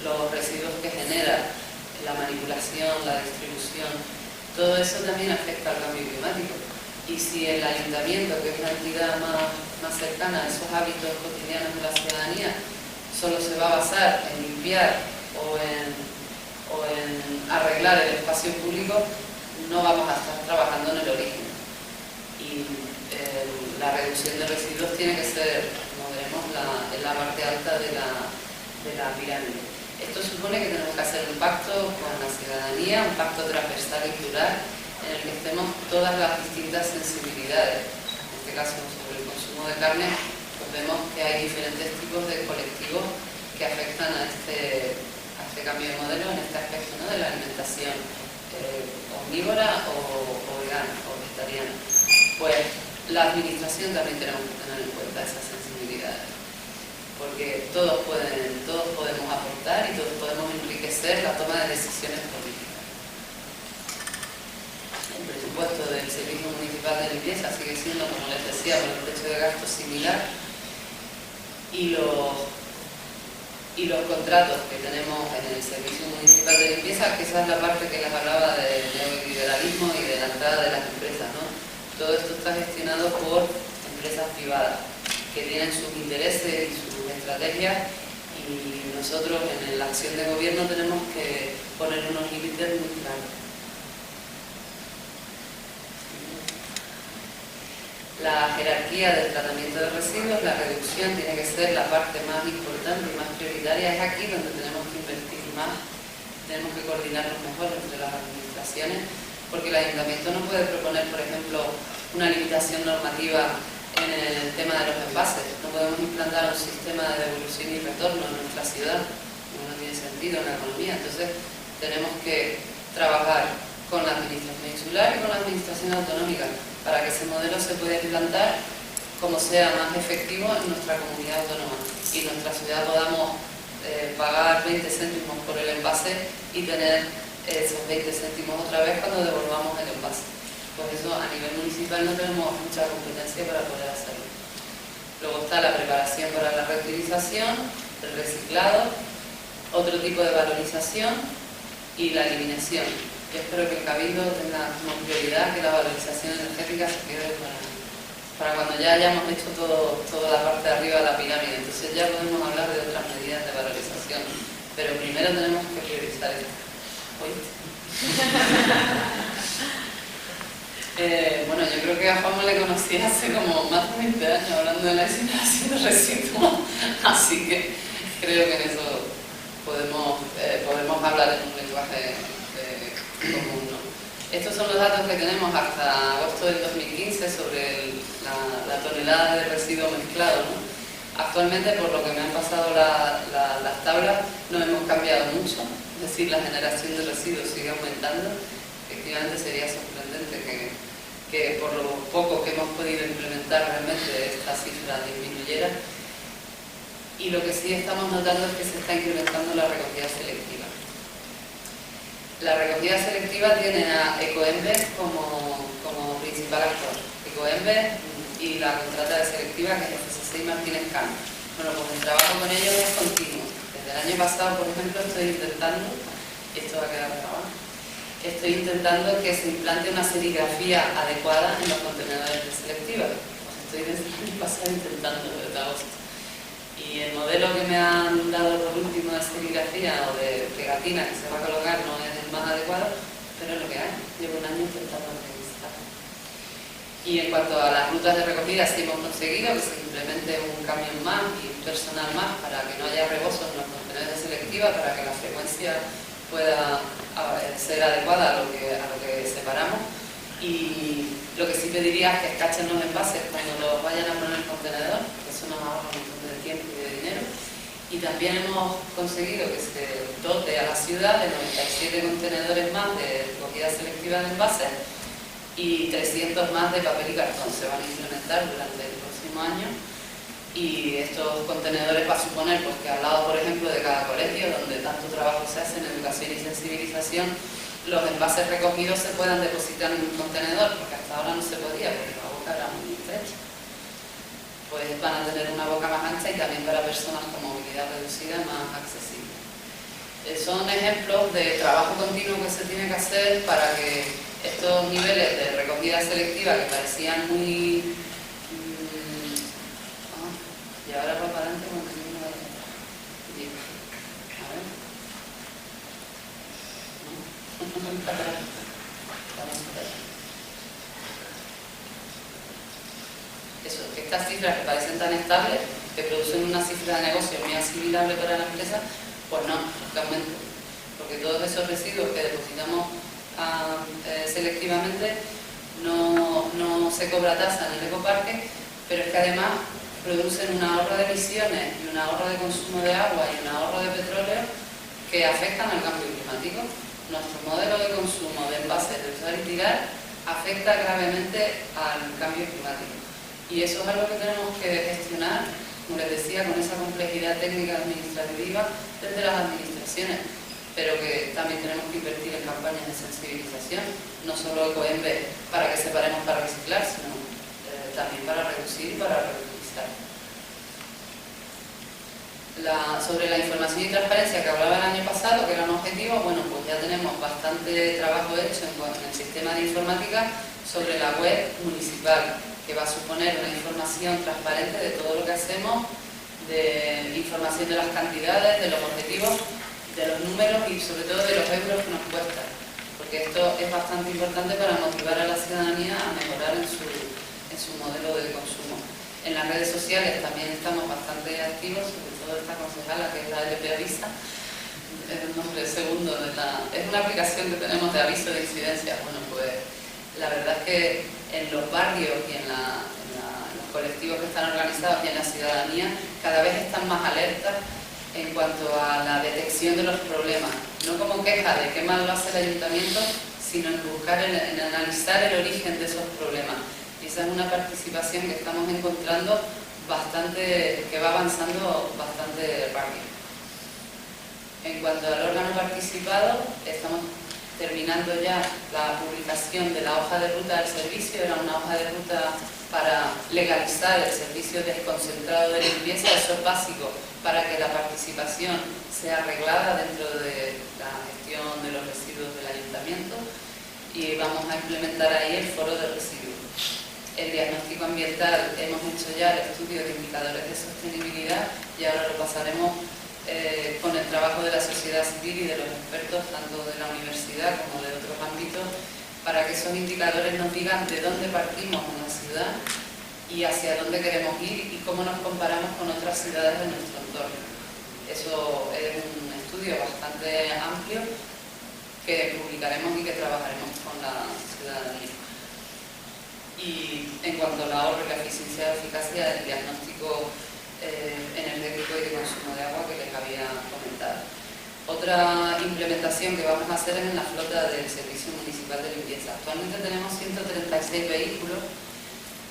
los residuos que genera, la manipulación, la distribución, todo eso también afecta al cambio climático. Y si el ayuntamiento, que es la entidad más cercana a esos hábitos cotidianos de la ciudadanía, solo se va a basar en limpiar o en arreglar el espacio público, no vamos a estar trabajando en el origen. Y la reducción de residuos tiene que ser, como veremos, en la parte alta de la pirámide. Esto supone que tenemos que hacer un pacto con la ciudadanía, un pacto transversal y plural, en el que estemos todas las distintas sensibilidades. En este caso, sobre el consumo de carne, pues vemos que hay diferentes tipos de colectivos que afectan a este cambio de modelo en este aspecto, ¿no?, de la alimentación omnívora o vegana o vegetariana. Pues la administración también tenemos que tener en cuenta esas sensibilidades, porque todos podemos aportar y todos podemos enriquecer la toma de decisiones políticas. El presupuesto del Servicio Municipal de Limpieza sigue siendo, como les decía, por el techo de gasto similar, y los contratos que tenemos en el Servicio Municipal de Limpieza, que esa es la parte que les hablaba del neoliberalismo y de la entrada de las empresas, ¿no? Todo esto está gestionado por empresas privadas que tienen sus intereses y sus estrategias, y nosotros en la acción de gobierno tenemos que poner unos límites muy claros. La jerarquía del tratamiento de residuos, la reducción tiene que ser la parte más importante y más prioritaria. Es aquí donde tenemos que invertir más, tenemos que coordinarnos mejor entre las administraciones, porque el ayuntamiento no puede proponer, por ejemplo, una limitación normativa en el tema de los envases. No podemos implantar un sistema de devolución y retorno en nuestra ciudad, no tiene sentido en la economía. Entonces tenemos que trabajar con la administración insular y con la administración autonómica para que ese modelo se pueda implantar como sea más efectivo en nuestra comunidad autónoma y en nuestra ciudad podamos pagar 20 céntimos por el envase y tener esos 20 céntimos otra vez cuando devolvamos el envase. Por eso a nivel municipal no tenemos mucha competencia para poder hacerlo. Luego está la preparación para la reutilización, el reciclado, otro tipo de valorización y la eliminación. Yo espero que el Cabildo tenga como prioridad que la valorización energética se quede para cuando ya hayamos hecho toda la parte de arriba de la pirámide. Entonces ya podemos hablar de otras medidas de valorización, pero primero tenemos que priorizar esto. Bueno, yo creo que a Juanma le conocí hace como más de 20 años hablando de la incineración de residuos, así que creo que en eso podemos hablar en un lenguaje común, ¿no? Estos son los datos que tenemos hasta agosto del 2015 sobre la tonelada de residuo mezclado, ¿no? Actualmente, por lo que me han pasado las tablas, no hemos cambiado mucho, es decir, la generación de residuos sigue aumentando. Efectivamente sería sorprendente que por lo poco que hemos podido implementar realmente esta cifra disminuyera, y lo que sí estamos notando es que se está incrementando la recogida selectiva. La recogida selectiva tiene a Ecoembes como principal actor. Ecoembes y la contrata de selectiva, que es FSC y Martínez Cano. Bueno, pues el trabajo con ellos es continuo. Desde el año pasado, por ejemplo, estoy intentando, y esto va a quedar grabado, estoy intentando que se implante una serigrafía adecuada en los contenedores de selectiva. Pues estoy desde el año pasado intentando, desde agosto. Y el modelo que me han dado por último de serigrafía o de pegatina que se va a colocar no es el más adecuado, pero es lo que hay. Llevo un año intentando revisar. Y en cuanto a las rutas de recogida, sí hemos conseguido que se implemente un camión más y un personal más para que no haya rebosos en los contenedores de selectiva, para que la frecuencia pueda ser adecuada a lo que separamos. Y lo que sí pediría es que escachen los envases cuando los vayan a poner en el contenedor, que eso nos ahorra un montón de tiempo y de dinero. Y también hemos conseguido que se dote a la ciudad de 97 contenedores más de recogida selectiva de envases y 300 más de papel y cartón. Se van a implementar durante el próximo año Y estos contenedores va a suponer pues, que al lado, por ejemplo, de cada colegio, donde tanto trabajo se hace en educación y sensibilización, los envases recogidos se puedan depositar en un contenedor, porque hasta ahora no se podía, porque la boca era muy estrecha. Pues van a tener una boca más ancha y también para personas con movilidad reducida más accesible. Son ejemplos de trabajo continuo que se tiene que hacer para que estos niveles de recogida selectiva que parecían muy... y ahora va para adelante con el número de... A ver... Eso, que estas cifras que parecen tan estables, que producen una cifra de negocio muy asimilable para la empresa, pues no, que aumenten. Porque todos esos residuos que depositamos selectivamente no se cobra tasa en el ecoparque, pero es que además producen un ahorro de emisiones y un ahorro de consumo de agua y un ahorro de petróleo que afectan al cambio climático. Nuestro modelo de consumo de envases de usar y tirar afecta gravemente al cambio climático. Y eso es algo que tenemos que gestionar, como les decía, con esa complejidad técnica administrativa desde las administraciones, pero que también tenemos que invertir en campañas de sensibilización, no solo Ecoembes para que separemos para reciclar, sino también para reducir y para reutilizar. Sobre la información y transparencia que hablaba el año pasado, que era un objetivo, bueno, pues ya tenemos bastante trabajo hecho en el sistema de informática sobre la web municipal, que va a suponer una información transparente de todo lo que hacemos, de información de las cantidades, de los objetivos, de los números y sobre todo de los euros que nos cuestan, porque esto es bastante importante para motivar a la ciudadanía a mejorar en su modelo de consumo. En las redes sociales también estamos bastante activos, sobre todo esta concejala que es la LP Avisa, es el nombre segundo es una aplicación que tenemos de aviso de incidencia. Bueno, pues la verdad es que en los barrios y en los colectivos que están organizados y en la ciudadanía cada vez están más alertas en cuanto a la detección de los problemas, no como queja de qué mal lo hace el ayuntamiento, sino en buscar, en analizar el origen de esos problemas. Y esa es una participación que estamos encontrando que va avanzando bastante rápido. En cuanto al órgano participado, estamos terminando ya la publicación de la hoja de ruta del servicio. Era una hoja de ruta para legalizar el servicio desconcentrado de limpieza. Eso es básico para que la participación sea arreglada dentro de la gestión de los residuos del ayuntamiento, y vamos a implementar ahí el foro de residuos. El diagnóstico ambiental, hemos hecho ya el estudio de indicadores de sostenibilidad y ahora lo pasaremos con el trabajo de la sociedad civil y de los expertos, tanto de la universidad como de otros ámbitos, para que esos indicadores nos digan de dónde partimos en la ciudad y hacia dónde queremos ir y cómo nos comparamos con otras ciudades de nuestro entorno. Eso es un estudio bastante amplio que publicaremos y que trabajaremos con la ciudadanía. Y en cuanto al ahorro y la eficiencia y eficacia del diagnóstico energético y de consumo de agua que les había comentado. Otra implementación que vamos a hacer es en la flota del Servicio Municipal de Limpieza. Actualmente tenemos 136 vehículos,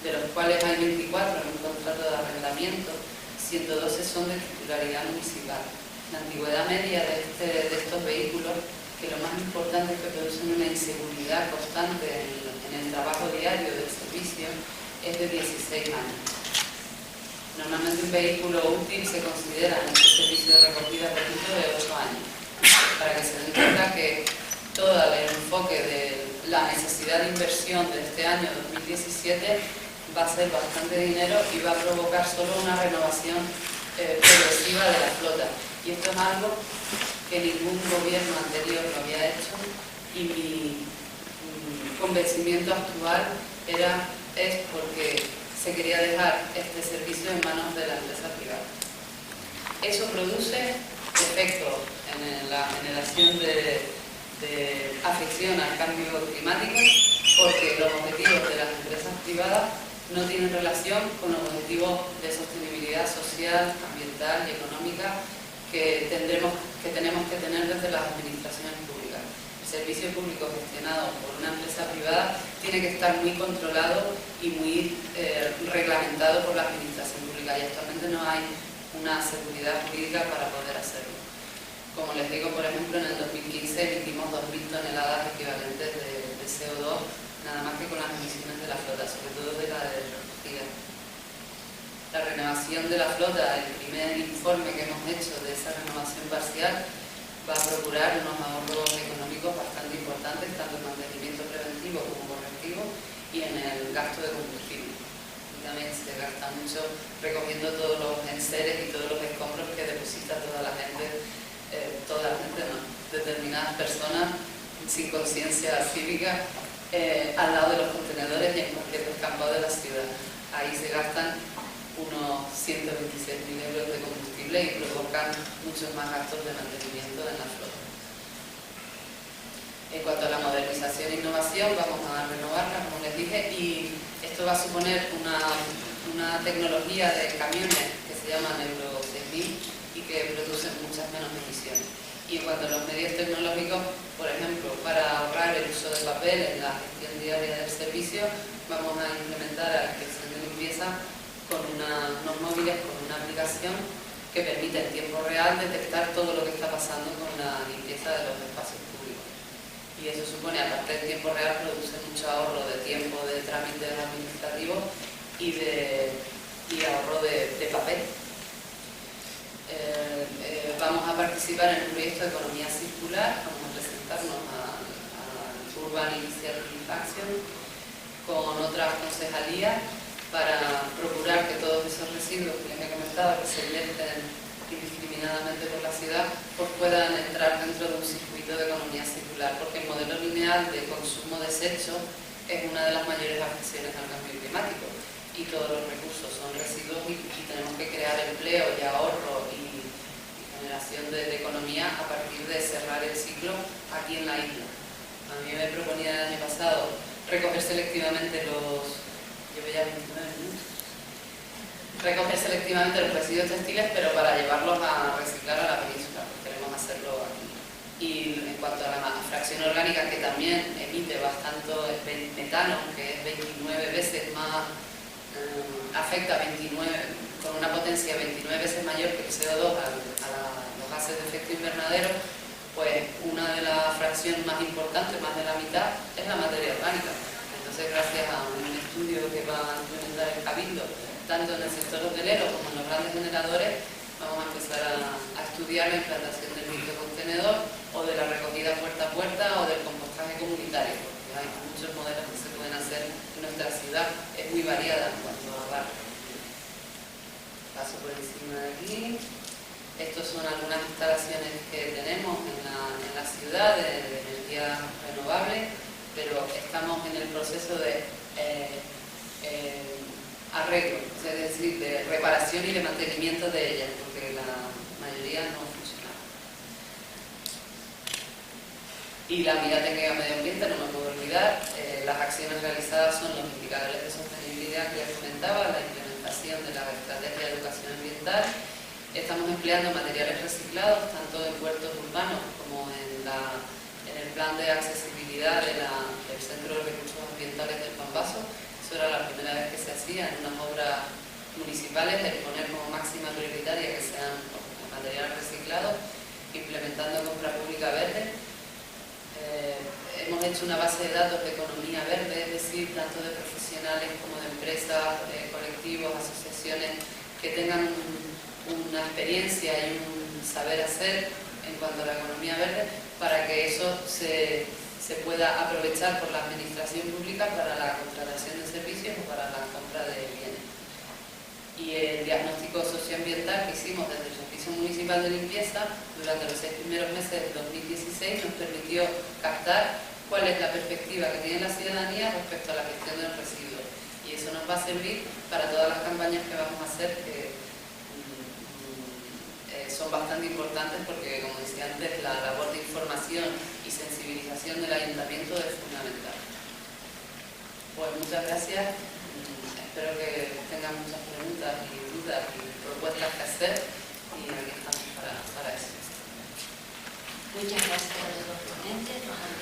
de los cuales hay 24 en un contrato de arrendamiento, 112 son de titularidad municipal. La antigüedad media de estos vehículos, que lo más importante es que producen una inseguridad constante en el trabajo diario del servicio, es de 16 años. Normalmente un vehículo útil se considera en este servicio de recogida, repito, de 8 años, para que se den cuenta que todo el enfoque de la necesidad de inversión de este año 2017 va a ser bastante dinero y va a provocar solo una renovación progresiva de la flota. Y esto es algo que ningún gobierno anterior lo había hecho, y mi convencimiento actual es porque se quería dejar este servicio en manos de la empresa privada. Eso produce efectos en la generación de afección al cambio climático, porque los objetivos de las empresas privadas no tienen relación con los objetivos de sostenibilidad social, ambiental y económica que tenemos que tener desde las administraciones públicas. El servicio público gestionado por una empresa privada tiene que estar muy controlado y muy reglamentado por la administración pública. pública y actualmente no hay una seguridad jurídica para poder hacerlo. Como les digo, por ejemplo, en el 2015 emitimos 2.000 toneladas equivalentes de CO2, nada más que con las emisiones de la flota, sobre todo de la de recogida. La renovación de la flota, el primer informe que hemos hecho de esa renovación parcial, va a procurar unos ahorros económicos bastante importantes, tanto en mantenimiento preventivo como correctivo y en el gasto de combustible. Y también se gasta mucho recogiendo todos los enseres y todos los escombros que deposita determinadas personas sin conciencia cívica al lado de los contenedores y en cualquier descampado de la ciudad. Ahí se gastan unos 126.000 euros de combustible y provocan muchos más gastos de mantenimiento en la flota. En cuanto a la modernización e innovación, vamos a renovarla, como les dije, y esto va a suponer una tecnología de camiones que se llama Euro 6000 y que producen muchas menos emisiones. Y en cuanto a los medios tecnológicos, por ejemplo, para ahorrar el uso de papel en la gestión diaria del servicio, vamos a implementar a la inspección de limpieza con unos móviles, con una aplicación que permite en tiempo real detectar todo lo que está pasando con la limpieza de los espacios públicos. Y eso supone, aparte del tiempo real, produce mucho ahorro de tiempo, de trámites administrativos y ahorro de papel. Vamos a participar en un proyecto de economía circular, vamos a presentarnos al Urban Initiative Action con otras concejalías para procurar que todos esos residuos que les he comentado, que se vierten indiscriminadamente por la ciudad, pues puedan entrar dentro de un circuito de economía circular, porque el modelo lineal de consumo-desecho es una de las mayores afecciones al cambio climático y todos los recursos son residuos y tenemos que crear empleo y ahorro y generación de economía a partir de cerrar el ciclo aquí en la isla. A mí me proponía el año pasado recoger selectivamente llevo ya 29 minutos, recoger selectivamente los residuos textiles, pero para llevarlos a reciclar a la península, pues queremos hacerlo aquí. Y en cuanto a la fracción orgánica, que también emite bastante metano, que es 29 veces más, afecta 29, con una potencia 29 veces mayor que el CO2 a los gases de efecto invernadero, pues una de las fracciones más importantes, más de la mitad, es la materia orgánica. Entonces, gracias a un estudio que va a implementar el Cabildo, tanto en el sector hotelero como en los grandes generadores, vamos a empezar a estudiar la implantación del microcontenedor o de la recogida puerta a puerta o del compostaje comunitario, porque hay muchos modelos que se pueden hacer en nuestra ciudad, es muy variada en cuanto a barrios. Paso por encima de aquí. Estas son algunas instalaciones que tenemos en la ciudad de energía renovable, pero estamos en el proceso de arreglo, es decir, de reparación y de mantenimiento de ellas, porque la mayoría no funciona. Y la mirada técnica medio ambiente, no me puedo olvidar, las acciones realizadas son los indicadores de sostenibilidad que les comentaba, la implementación de la estrategia de educación ambiental. Estamos empleando materiales reciclados, tanto en puertos urbanos como en el plan de accesibilidad del Centro de Recursos Ambientales del Pambazo. Eso era la primera vez que se hacía en unas obras municipales, el poner como máxima prioritaria que sean materiales reciclados, implementando compra pública verde. Hemos hecho una base de datos de economía verde, es decir, tanto de profesionales como de empresas, colectivos, asociaciones que tengan una experiencia y un saber hacer en cuanto a la economía verde, para que eso se pueda aprovechar por la administración pública para la contratación de servicios o para la compra de bienes. Y el diagnóstico socioambiental que hicimos desde el Servicio Municipal de Limpieza durante los 6 primeros meses del 2016 nos permitió captar cuál es la perspectiva que tiene la ciudadanía respecto a la gestión de los residuos. Y eso nos va a servir para todas las campañas que vamos a hacer, que son bastante importantes porque, como decía antes, la labor de información y sensibilización del ayuntamiento es fundamental. Pues muchas gracias, espero que tengan muchas preguntas y dudas y propuestas que hacer, y aquí estamos para eso. Muchas gracias a los dos ponentes.